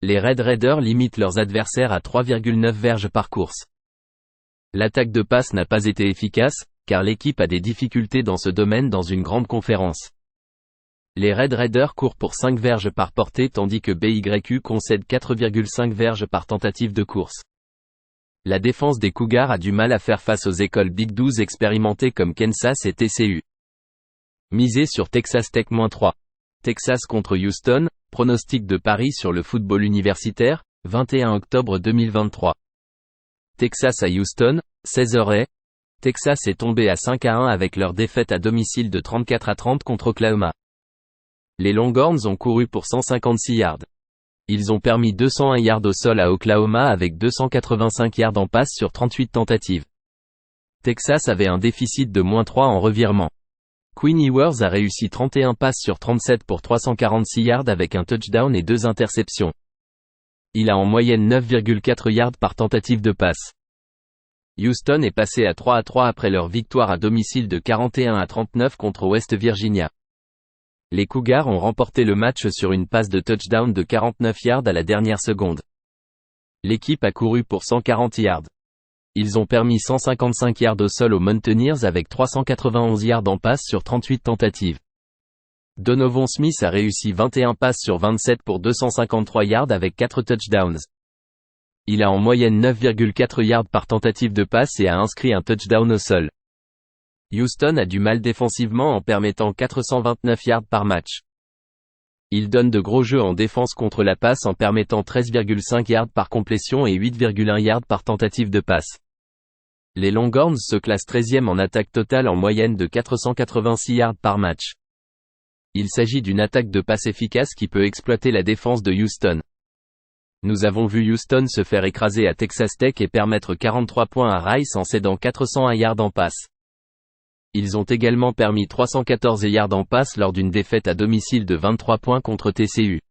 Les Red Raiders limitent leurs adversaires à 3,9 verges par course. L'attaque de passe n'a pas été efficace, car l'équipe a des difficultés dans ce domaine dans une grande conférence. Les Red Raiders courent pour 5 verges par portée tandis que BYU concède 4,5 verges par tentative de course. La défense des Cougars a du mal à faire face aux écoles Big 12 expérimentées comme Kansas et TCU. Misez sur Texas Tech -3. Texas contre Houston, pronostic de Paris sur le football universitaire, 21 octobre 2023. Texas à Houston, 16h. Texas est tombé à 5-1 avec leur défaite à domicile de 34-30 contre Oklahoma. Les Longhorns ont couru pour 156 yards. Ils ont permis 201 yards au sol à Oklahoma avec 285 yards en passe sur 38 tentatives. Texas avait un déficit de -3 en revirement. Quinn Ewers a réussi 31 passes sur 37 pour 346 yards avec un touchdown et 2 interceptions. Il a en moyenne 9,4 yards par tentative de passe. Houston est passé à 3-3 après leur victoire à domicile de 41-39 contre West Virginia. Les Cougars ont remporté le match sur une passe de touchdown de 49 yards à la dernière seconde. L'équipe a couru pour 140 yards. Ils ont permis 155 yards au sol aux Mountaineers avec 391 yards en passe sur 38 tentatives. Donovan Smith a réussi 21 passes sur 27 pour 253 yards avec 4 touchdowns. Il a en moyenne 9,4 yards par tentative de passe et a inscrit un touchdown au sol. Houston a du mal défensivement en permettant 429 yards par match. Il donne de gros jeux en défense contre la passe en permettant 13,5 yards par complétion et 8,1 yards par tentative de passe. Les Longhorns se classent 13e en attaque totale en moyenne de 486 yards par match. Il s'agit d'une attaque de passe efficace qui peut exploiter la défense de Houston. Nous avons vu Houston se faire écraser à Texas Tech et permettre 43 points à Rice en cédant 401 yards en passe. Ils ont également permis 314 yards en passe lors d'une défaite à domicile de 23 points contre TCU.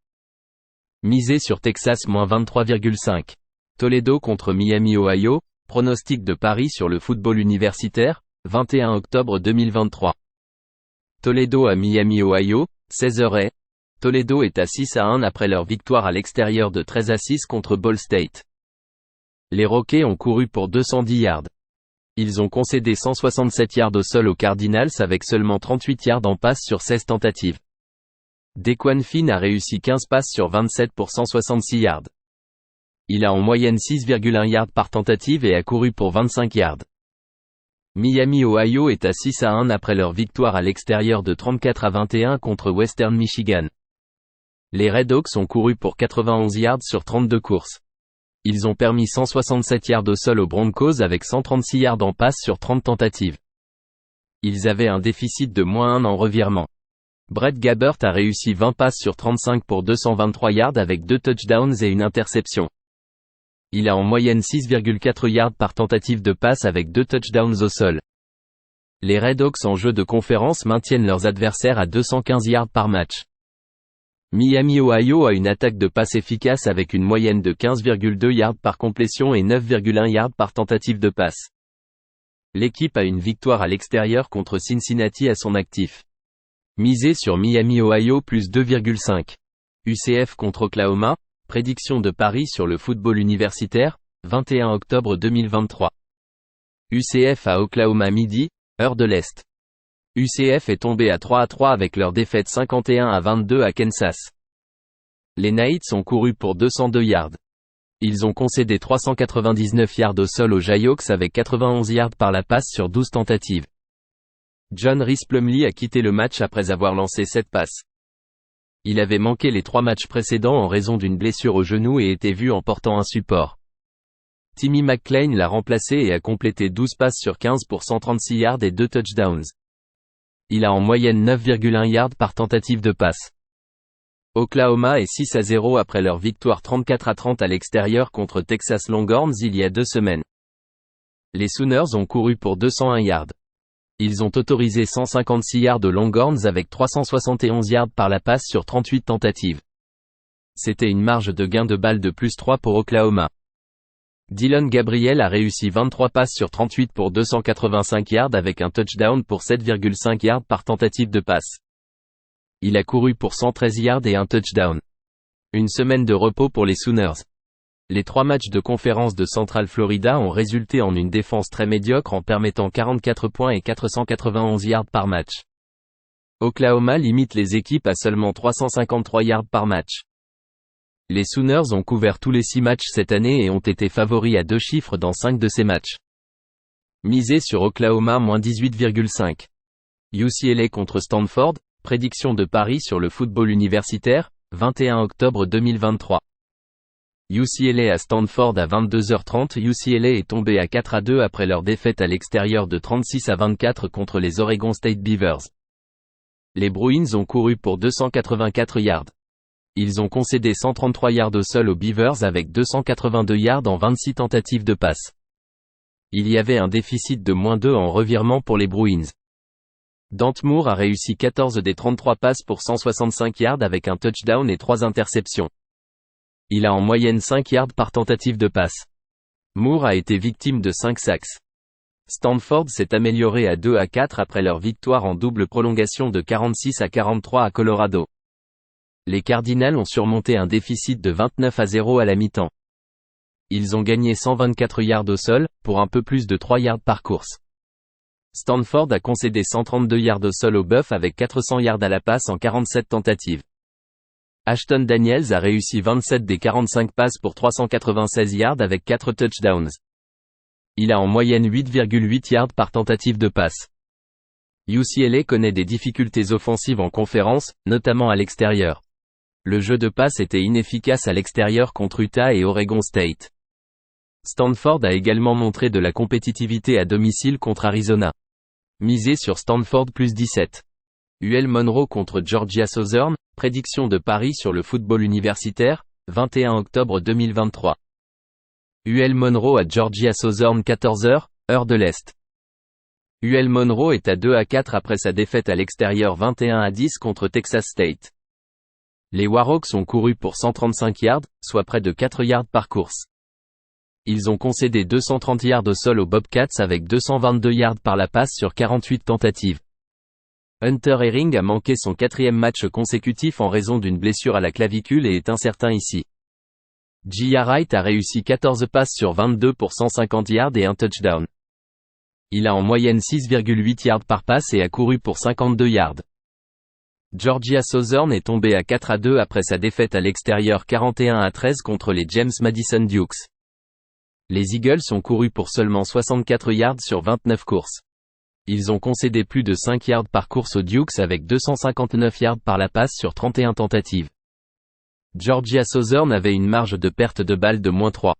Misez sur Texas -23,5. Toledo contre Miami Ohio, pronostic de Paris sur le football universitaire, 21 octobre 2023. Toledo à Miami Ohio, 16h. Toledo est à 6-1 après leur victoire à l'extérieur de 13-6 contre Ball State. Les Rockets ont couru pour 210 yards. Ils ont concédé 167 yards au sol aux Cardinals avec seulement 38 yards en passe sur 16 tentatives. Dequan Finn a réussi 15 passes sur 27 pour 166 yards. Il a en moyenne 6,1 yards par tentative et a couru pour 25 yards. Miami Ohio est à 6-1 après leur victoire à l'extérieur de 34-21 contre Western Michigan. Les Redhawks ont couru pour 91 yards sur 32 courses. Ils ont permis 167 yards au sol aux Broncos avec 136 yards en passe sur 30 tentatives. Ils avaient un déficit de -1 en revirement. Brett Gabbert a réussi 20 passes sur 35 pour 223 yards avec 2 touchdowns et une interception. Il a en moyenne 6,4 yards par tentative de passe avec 2 touchdowns au sol. Les Redhawks en jeu de conférence maintiennent leurs adversaires à 215 yards par match. Miami Ohio a une attaque de passe efficace avec une moyenne de 15,2 yards par complétion et 9,1 yards par tentative de passe. L'équipe a une victoire à l'extérieur contre Cincinnati à son actif. Misez sur Miami Ohio plus 2,5. UCF contre Oklahoma, prédiction de paris sur le football universitaire, 21 octobre 2023. UCF à Oklahoma midi, heure de l'Est. UCF est tombé à 3-3 avec leur défaite 51-22 à Kansas. Les Knights ont couru pour 202 yards. Ils ont concédé 399 yards au sol aux Jayhawks avec 91 yards par la passe sur 12 tentatives. John Rhys Plumlee a quitté le match après avoir lancé 7 passes. Il avait manqué les 3 matchs précédents en raison d'une blessure au genou et était vu en portant un support. Timmy McClain l'a remplacé et a complété 12 passes sur 15 pour 136 yards et 2 touchdowns. Il a en moyenne 9,1 yards par tentative de passe. Oklahoma est 6-0 après leur victoire 34-30 à l'extérieur contre Texas Longhorns il y a 2 semaines. Les Sooners ont couru pour 201 yards. Ils ont autorisé 156 yards aux Longhorns avec 371 yards par la passe sur 38 tentatives. C'était une marge de gain de balle de plus 3 pour Oklahoma. Dillon Gabriel a réussi 23 passes sur 38 pour 285 yards avec un touchdown pour 7,5 yards par tentative de passe. Il a couru pour 113 yards et un touchdown. Une semaine de repos pour les Sooners. Les 3 matchs de conférence de Central Florida ont résulté en une défense très médiocre en permettant 44 points et 491 yards par match. Oklahoma limite les équipes à seulement 353 yards par match. Les Sooners ont couvert tous les 6 matchs cette année et ont été favoris à 2 chiffres dans 5 de ces matchs. Misez sur Oklahoma -18,5. UCLA contre Stanford, prédiction de paris sur le football universitaire, 21 octobre 2023. UCLA à Stanford à 22h30. UCLA est tombé à 4-2 après leur défaite à l'extérieur de 36-24 contre les Oregon State Beavers. Les Bruins ont couru pour 284 yards. Ils ont concédé 133 yards au sol aux Beavers avec 282 yards en 26 tentatives de passe. Il y avait un déficit de -2 en revirement pour les Bruins. Dante Moore a réussi 14 des 33 passes pour 165 yards avec un touchdown et 3 interceptions. Il a en moyenne 5 yards par tentative de passe. Moore a été victime de 5 sacks. Stanford s'est amélioré à 2-4 après leur victoire en double prolongation de 46-43 à Colorado. Les Cardinals ont surmonté un déficit de 29-0 à la mi-temps. Ils ont gagné 124 yards au sol, pour un peu plus de 3 yards par course. Stanford a concédé 132 yards au sol au Buff avec 400 yards à la passe en 47 tentatives. Ashton Daniels a réussi 27 des 45 passes pour 396 yards avec 4 touchdowns. Il a en moyenne 8,8 yards par tentative de passe. UCLA connaît des difficultés offensives en conférence, notamment à l'extérieur. Le jeu de passe était inefficace à l'extérieur contre Utah et Oregon State. Stanford a également montré de la compétitivité à domicile contre Arizona. Misez sur Stanford +17. UL Monroe contre Georgia Southern, prédiction de paris sur le football universitaire, 21 octobre 2023. UL Monroe à Georgia Southern 14h, heure de l'Est. UL Monroe est à 2-4 après sa défaite à l'extérieur 21-10 contre Texas State. Les Warhawks ont couru pour 135 yards, soit près de 4 yards par course. Ils ont concédé 230 yards au sol aux Bobcats avec 222 yards par la passe sur 48 tentatives. Hunter Herring a manqué son 4e match consécutif en raison d'une blessure à la clavicule et est incertain ici. Jia Wright a réussi 14 passes sur 22 pour 150 yards et un touchdown. Il a en moyenne 6,8 yards par passe et a couru pour 52 yards. Georgia Southern est tombé à 4-2 après sa défaite à l'extérieur 41-13 contre les James Madison Dukes. Les Eagles ont couru pour seulement 64 yards sur 29 courses. Ils ont concédé plus de 5 yards par course aux Dukes avec 259 yards par la passe sur 31 tentatives. Georgia Southern avait une marge de perte de balle de -3.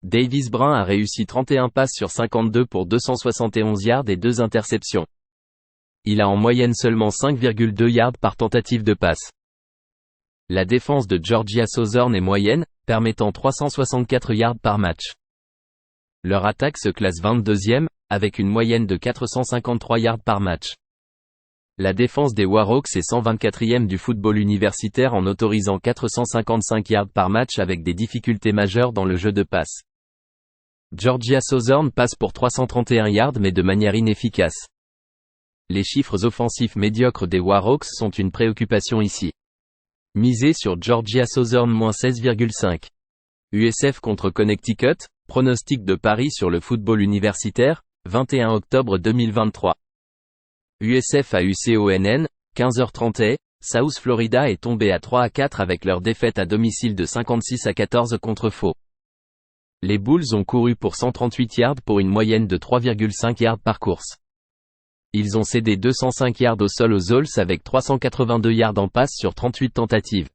Davis Brin a réussi 31 passes sur 52 pour 271 yards et 2 interceptions. Il a en moyenne seulement 5,2 yards par tentative de passe. La défense de Georgia Southern est moyenne, permettant 364 yards par match. Leur attaque se classe 22e, avec une moyenne de 453 yards par match. La défense des Warhawks est 124e du football universitaire en autorisant 455 yards par match avec des difficultés majeures dans le jeu de passe. Georgia Southern passe pour 331 yards mais de manière inefficace. Les chiffres offensifs médiocres des Warhawks sont une préoccupation ici. Misez sur Georgia Southern -16,5. USF contre Connecticut, pronostic de paris sur le football universitaire, 21 octobre 2023. USF à UConn, 15h30. South Florida est tombé à 3-4 avec leur défaite à domicile de 56-14 contre Faux. Les Bulls ont couru pour 138 yards pour une moyenne de 3,5 yards par course. Ils ont cédé 205 yards au sol aux Owls avec 382 yards en passe sur 38 tentatives.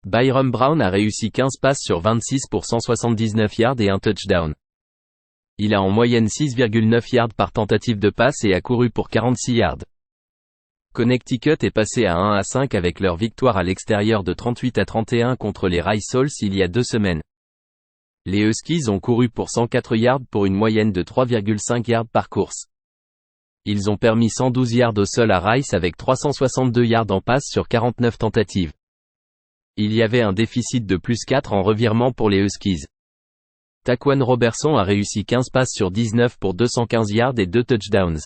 Byrum Brown a réussi 15 passes sur 26 pour 179 yards et un touchdown. Il a en moyenne 6,9 yards par tentative de passe et a couru pour 46 yards. Connecticut est passé à 1-5 avec leur victoire à l'extérieur de 38-31 contre les Rice Owls il y a 2 semaines. Les Huskies ont couru pour 104 yards pour une moyenne de 3,5 yards par course. Ils ont permis 112 yards au sol à Rice avec 362 yards en passe sur 49 tentatives. Il y avait un déficit de plus 4 en revirement pour les Huskies. Taquan Robertson a réussi 15 passes sur 19 pour 215 yards et 2 touchdowns.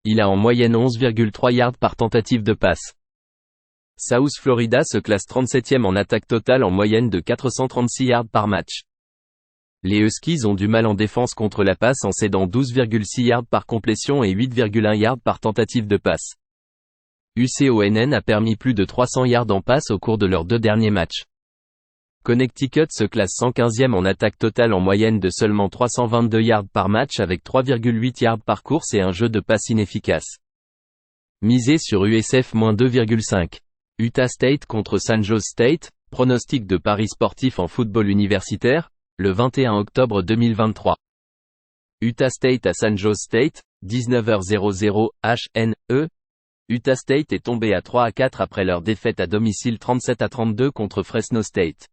Il a en moyenne 11,3 yards par tentative de passe. South Florida se classe 37e en attaque totale en moyenne de 436 yards par match. Les Huskies ont du mal en défense contre la passe en cédant 12,6 yards par complétion et 8,1 yards par tentative de passe. UConn a permis plus de 300 yards en passe au cours de leurs 2 derniers matchs. Connecticut se classe 115e en attaque totale en moyenne de seulement 322 yards par match avec 3,8 yards par course et un jeu de passe inefficace. Misez sur USF -2,5. Utah State contre San Jose State, pronostic de paris sportif en football universitaire, le 21 octobre 2023. Utah State à San Jose State, 19h00 HNE. Utah State est tombé à 3-4 après leur défaite à domicile 37-32 contre Fresno State.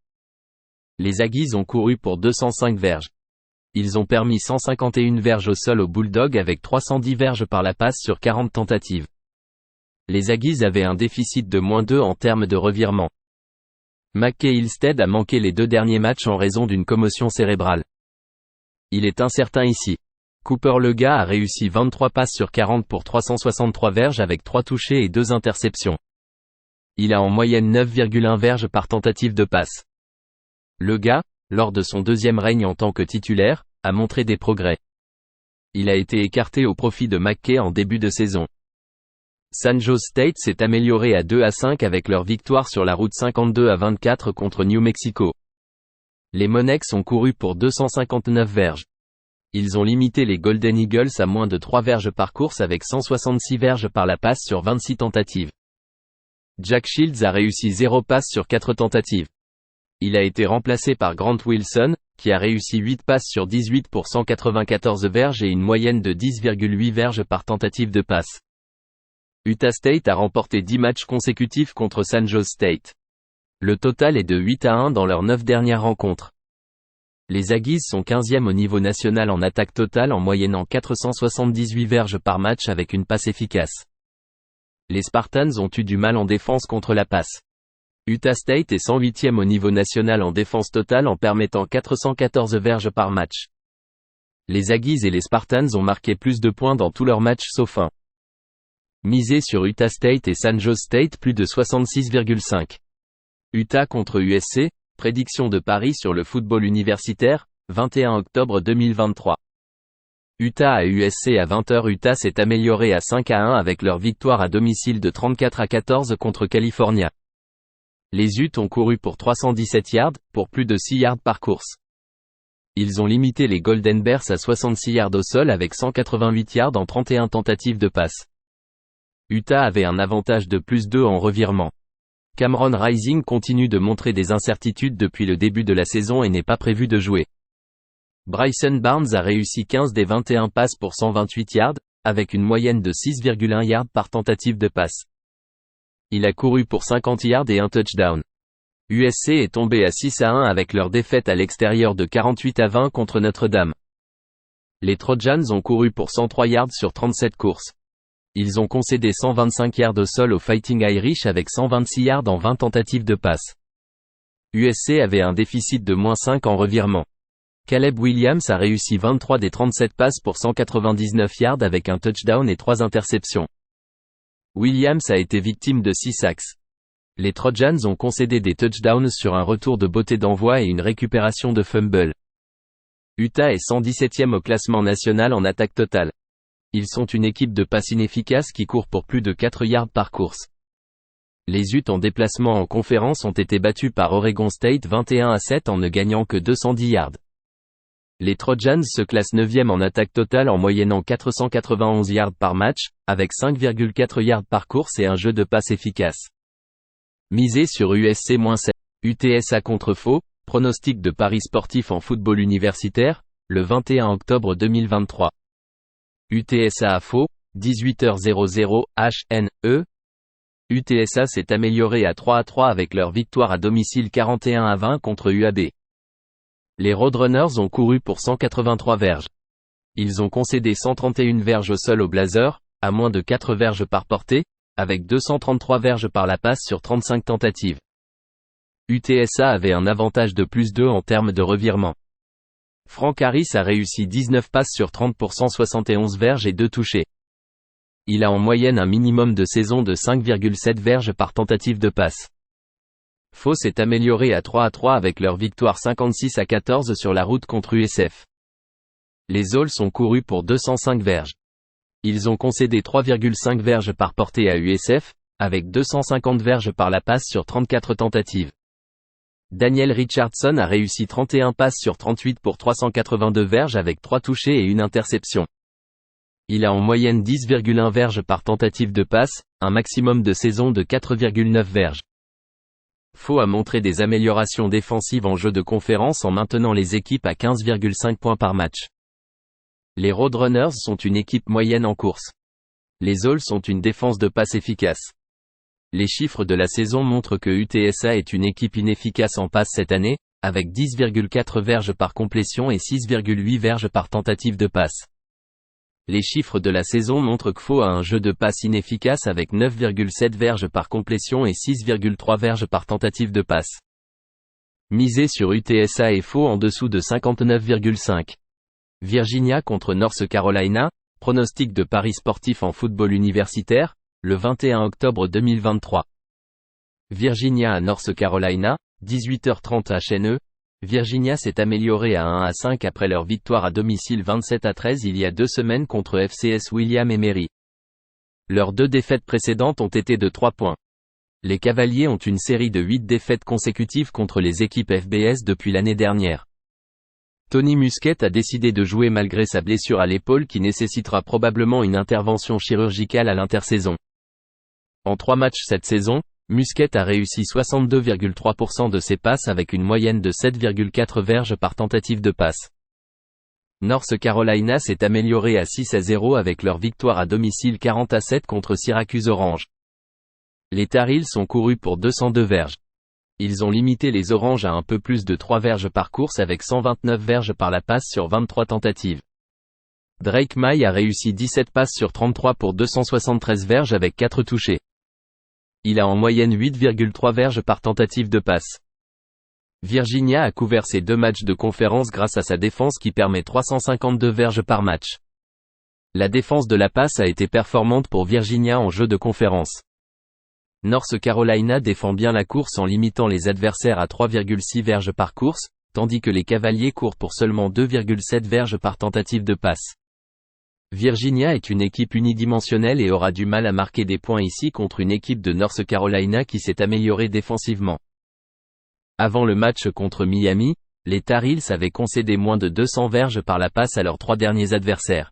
Les Aggies ont couru pour 205 verges. Ils ont permis 151 verges au sol aux Bulldogs avec 310 verges par la passe sur 40 tentatives. Les Aggies avaient un déficit de -2 en termes de revirement. McKay Ilstead a manqué les 2 derniers matchs en raison d'une commotion cérébrale. Il est incertain ici. Cooper Lega a réussi 23 passes sur 40 pour 363 verges avec 3 touchés et 2 interceptions. Il a en moyenne 9,1 verges par tentative de passe. Lega, lors de son 2e règne en tant que titulaire, a montré des progrès. Il a été écarté au profit de McKay en début de saison. San Jose State s'est amélioré à 2-5 avec leur victoire sur la route 52-24 contre New Mexico. Les Monarchs ont couru pour 259 verges. Ils ont limité les Golden Eagles à moins de 3 verges par course avec 166 verges par la passe sur 26 tentatives. Jack Shields a réussi 0 passes sur 4 tentatives. Il a été remplacé par Grant Wilson, qui a réussi 8 passes sur 18 pour 194 verges et une moyenne de 10,8 verges par tentative de passe. Utah State a remporté 10 matchs consécutifs contre San Jose State. Le total est de 8-1 dans leurs 9 dernières rencontres. Les Aggies sont 15e au niveau national en attaque totale en moyennant 478 verges par match avec une passe efficace. Les Spartans ont eu du mal en défense contre la passe. Utah State est 108e au niveau national en défense totale en permettant 414 verges par match. Les Aggies et les Spartans ont marqué plus de points dans tous leurs matchs sauf un. Misez sur Utah State et San Jose State plus de 66,5. Utah contre USC, prédiction de paris sur le football universitaire, 21 octobre 2023. Utah à USC à 20h. Utah s'est amélioré à 5-1 avec leur victoire à domicile de 34-14 contre California. Les Utes ont couru pour 317 yards, pour plus de 6 yards par course. Ils ont limité les Golden Bears à 66 yards au sol avec 188 yards en 31 tentatives de passe. Utah avait un avantage de +2 en revirement. Cameron Rising continue de montrer des incertitudes depuis le début de la saison et n'est pas prévu de jouer. Bryson Barnes a réussi 15 des 21 passes pour 128 yards, avec une moyenne de 6,1 yards par tentative de passe. Il a couru pour 50 yards et un touchdown. USC est tombé à 6-1 avec leur défaite à l'extérieur de 48-20 contre Notre-Dame. Les Trojans ont couru pour 103 yards sur 37 courses. Ils ont concédé 125 yards au sol aux Fighting Irish avec 126 yards en 20 tentatives de passe. USC avait un déficit de -5 en revirement. Caleb Williams a réussi 23 des 37 passes pour 199 yards avec un touchdown et 3 interceptions. Williams a été victime de 6 sacks. Les Trojans ont concédé des touchdowns sur un retour de beauté d'envoi et une récupération de fumble. Utah est 117e au classement national en attaque totale. Ils sont une équipe de passe inefficace qui court pour plus de 4 yards par course. Les Utes en déplacement en conférence ont été battus par Oregon State 21-7 en ne gagnant que 210 yards. Les Trojans se classent 9e en attaque totale en moyennant 491 yards par match, avec 5,4 yards par course et un jeu de passe efficace. Misé sur USC-7. UTSA contre Faux, pronostic de paris sportif en football universitaire, le 21 octobre 2023. UTSA à Faux, 18h00 HNE. UTSA s'est amélioré à 3-3 avec leur victoire à domicile 41-20 contre UAB. Les Roadrunners ont couru pour 183 verges. Ils ont concédé 131 verges au sol aux Blazers, à moins de 4 verges par portée, avec 233 verges par la passe sur 35 tentatives. UTSA avait un avantage de plus 2 en termes de revirement. Frank Harris a réussi 19 passes sur 30 pour 171 verges et 2 touchés. Il a en moyenne un minimum de saison de 5,7 verges par tentative de passe. Faux s'est amélioré à 3-3 avec leur victoire 56-14 sur la route contre USF. Les Owls ont couru pour 205 verges. Ils ont concédé 3,5 verges par portée à USF, avec 250 verges par la passe sur 34 tentatives. Daniel Richardson a réussi 31 passes sur 38 pour 382 verges avec 3 touchés et une interception. Il a en moyenne 10,1 verges par tentative de passe, un maximum de saison de 4,9 verges. Faux a montré des améliorations défensives en jeu de conférence en maintenant les équipes à 15,5 points par match. Les Roadrunners sont une équipe moyenne en course. Les Owls sont une défense de passe efficace. Les chiffres de la saison montrent que UTSA est une équipe inefficace en passe cette année, avec 10,4 verges par complétion et 6,8 verges par tentative de passe. Les chiffres de la saison montrent que Faux a un jeu de passe inefficace avec 9,7 verges par complétion et 6,3 verges par tentative de passe. Misé sur UTSA et Faux en dessous de 59,5. Virginia contre North Carolina, pronostic de paris sportif en football universitaire, le 21 octobre 2023. Virginia à North Carolina, 18h30 HNE. Virginia s'est améliorée à 1-5 après leur victoire à domicile 27-13 il y a 2 semaines contre FCS William & Mary. Leurs 2 défaites précédentes ont été de 3 points. Les Cavaliers ont une série de 8 défaites consécutives contre les équipes FBS depuis l'année dernière. Tony Muskett a décidé de jouer malgré sa blessure à l'épaule qui nécessitera probablement une intervention chirurgicale à l'intersaison. En 3 matchs cette saison, Muskett a réussi 62,3% de ses passes avec une moyenne de 7,4 verges par tentative de passe. North Carolina s'est amélioré à 6-0 avec leur victoire à domicile 40-7 contre Syracuse Orange. Les Tar Heels ont couru pour 202 verges. Ils ont limité les Oranges à un peu plus de 3 verges par course avec 129 verges par la passe sur 23 tentatives. Drake Maye a réussi 17 passes sur 33 pour 273 verges avec 4 touchés. Il a en moyenne 8,3 verges par tentative de passe. Virginia a couvert ses 2 matchs de conférence grâce à sa défense qui permet 352 verges par match. La défense de la passe a été performante pour Virginia en jeu de conférence. North Carolina défend bien la course en limitant les adversaires à 3,6 verges par course, tandis que les Cavaliers courent pour seulement 2,7 verges par tentative de passe. Virginia est une équipe unidimensionnelle et aura du mal à marquer des points ici contre une équipe de North Carolina qui s'est améliorée défensivement. Avant le match contre Miami, les Tar Heels avaient concédé moins de 200 verges par la passe à leurs 3 derniers adversaires.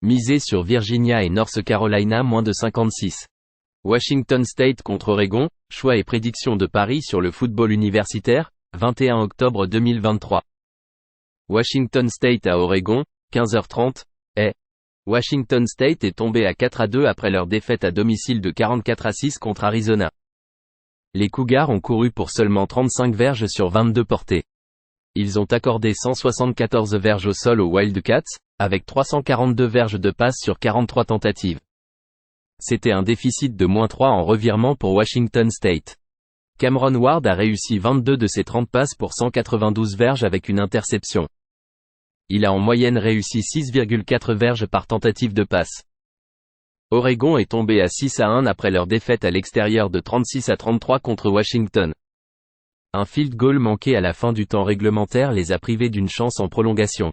Misé sur Virginia et North Carolina moins de 56. Washington State contre Oregon, choix et prédictions de paris sur le football universitaire, 21 octobre 2023. Washington State à Oregon, 15h30. Washington State est tombé à 4-2 après leur défaite à domicile de 44-6 contre Arizona. Les Cougars ont couru pour seulement 35 verges sur 22 portées. Ils ont accordé 174 verges au sol aux Wildcats, avec 342 verges de passe sur 43 tentatives. C'était un déficit de -3 en revirement pour Washington State. Cameron Ward a réussi 22 de ses 30 passes pour 192 verges avec une interception. Il a en moyenne réussi 6,4 verges par tentative de passe. Oregon est tombé à 6-1 après leur défaite à l'extérieur de 36-33 contre Washington. Un field goal manqué à la fin du temps réglementaire les a privés d'une chance en prolongation.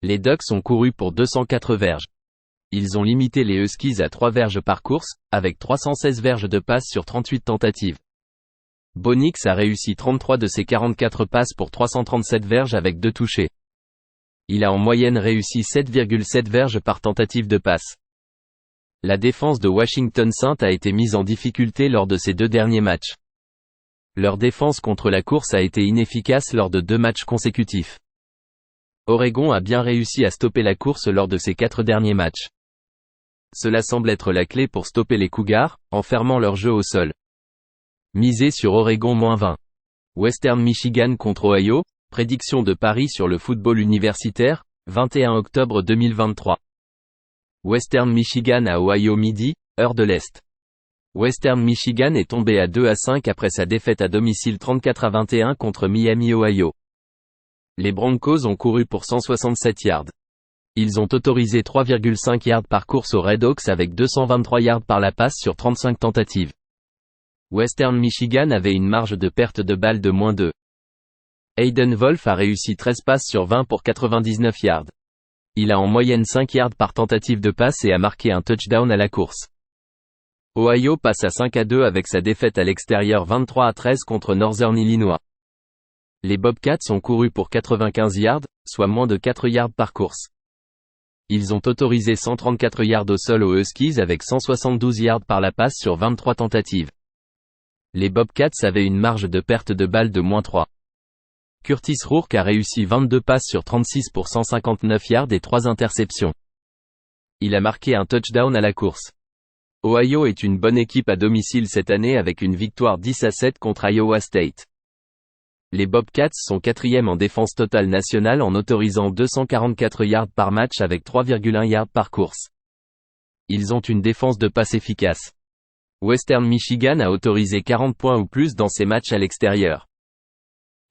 Les Ducks ont couru pour 204 verges. Ils ont limité les Huskies à 3 verges par course, avec 316 verges de passe sur 38 tentatives. Bo Nix a réussi 33 de ses 44 passes pour 337 verges avec 2 touchés. Il a en moyenne réussi 7,7 verges par tentative de passe. La défense de Washington St a été mise en difficulté lors de ces 2 derniers matchs. Leur défense contre la course a été inefficace lors de 2 matchs consécutifs. Oregon a bien réussi à stopper la course lors de ces 4 derniers matchs. Cela semble être la clé pour stopper les Cougars, en fermant leur jeu au sol. Misez sur Oregon -20. Western Michigan contre Ohio, prédiction de paris sur le football universitaire, 21 octobre 2023. Western Michigan à Ohio midi, heure de l'Est. Western Michigan est tombé à 2-5 après sa défaite à domicile 34-21 contre Miami, Ohio. Les Broncos ont couru pour 167 yards. Ils ont autorisé 3,5 yards par course aux Redhawks avec 223 yards par la passe sur 35 tentatives. Western Michigan avait une marge de perte de balle de -2. Hayden Wolff a réussi 13 passes sur 20 pour 99 yards. Il a en moyenne 5 yards par tentative de passe et a marqué un touchdown à la course. Ohio passe à 5-2 avec sa défaite à l'extérieur 23-13 contre Northern Illinois. Les Bobcats ont couru pour 95 yards, soit moins de 4 yards par course. Ils ont autorisé 134 yards au sol aux Huskies avec 172 yards par la passe sur 23 tentatives. Les Bobcats avaient une marge de perte de balle de -3. Curtis Rourke a réussi 22 passes sur 36 pour 159 yards et 3 interceptions. Il a marqué un touchdown à la course. Ohio est une bonne équipe à domicile cette année avec une victoire 10-7 contre Iowa State. Les Bobcats sont 4e en défense totale nationale en autorisant 244 yards par match avec 3,1 yards par course. Ils ont une défense de passe efficace. Western Michigan a autorisé 40 points ou plus dans ses matchs à l'extérieur.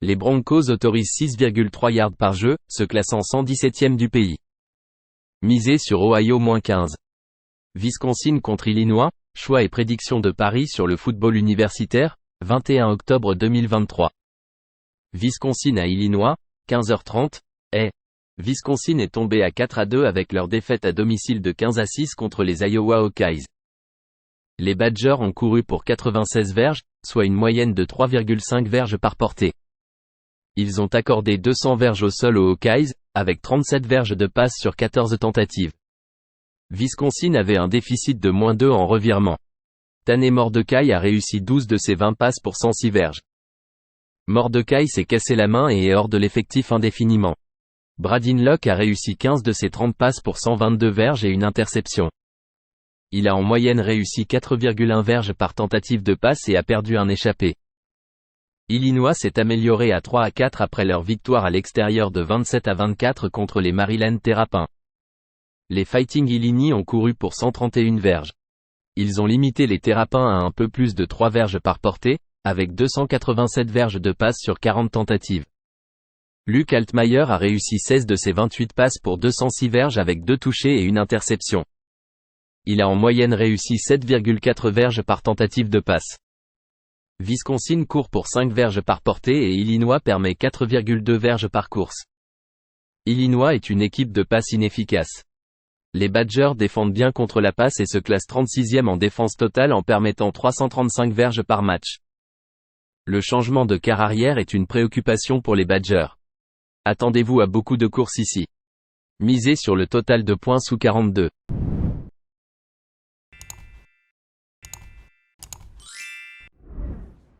Les Broncos autorisent 6,3 yards par jeu, se classant 117e du pays. Misez sur Ohio -15. Wisconsin contre Illinois, choix et prédiction de paris sur le football universitaire, 21 octobre 2023. Wisconsin à Illinois, 15h30, Wisconsin est tombé à 4-2 avec leur défaite à domicile de 15-6 contre les Iowa Hawkeyes. Les Badgers ont couru pour 96 verges, soit une moyenne de 3,5 verges par portée. Ils ont accordé 200 verges au sol aux Hawkeyes, avec 37 verges de passe sur 14 tentatives. Wisconsin avait un déficit de -2 en revirement. Tanner Mordecai a réussi 12 de ses 20 passes pour 106 verges. Mordecai s'est cassé la main et est hors de l'effectif indéfiniment. Bradyn Locke a réussi 15 de ses 30 passes pour 122 verges et une interception. Il a en moyenne réussi 4,1 verges par tentative de passe et a perdu un échappé. Illinois s'est amélioré à 3-4 après leur victoire à l'extérieur de 27-24 contre les Maryland Terrapins. Les Fighting Illini ont couru pour 131 verges. Ils ont limité les Terrapins à un peu plus de 3 verges par portée, avec 287 verges de passe sur 40 tentatives. Luke Altmaier a réussi 16 de ses 28 passes pour 206 verges avec 2 touchés et une interception. Il a en moyenne réussi 7,4 verges par tentative de passe. Wisconsin court pour 5 verges par portée et Illinois permet 4,2 verges par course. Illinois est une équipe de passe inefficace. Les Badgers défendent bien contre la passe et se classent 36e en défense totale en permettant 335 verges par match. Le changement de quart arrière est une préoccupation pour les Badgers. Attendez-vous à beaucoup de courses ici. Misez sur le total de points sous 42.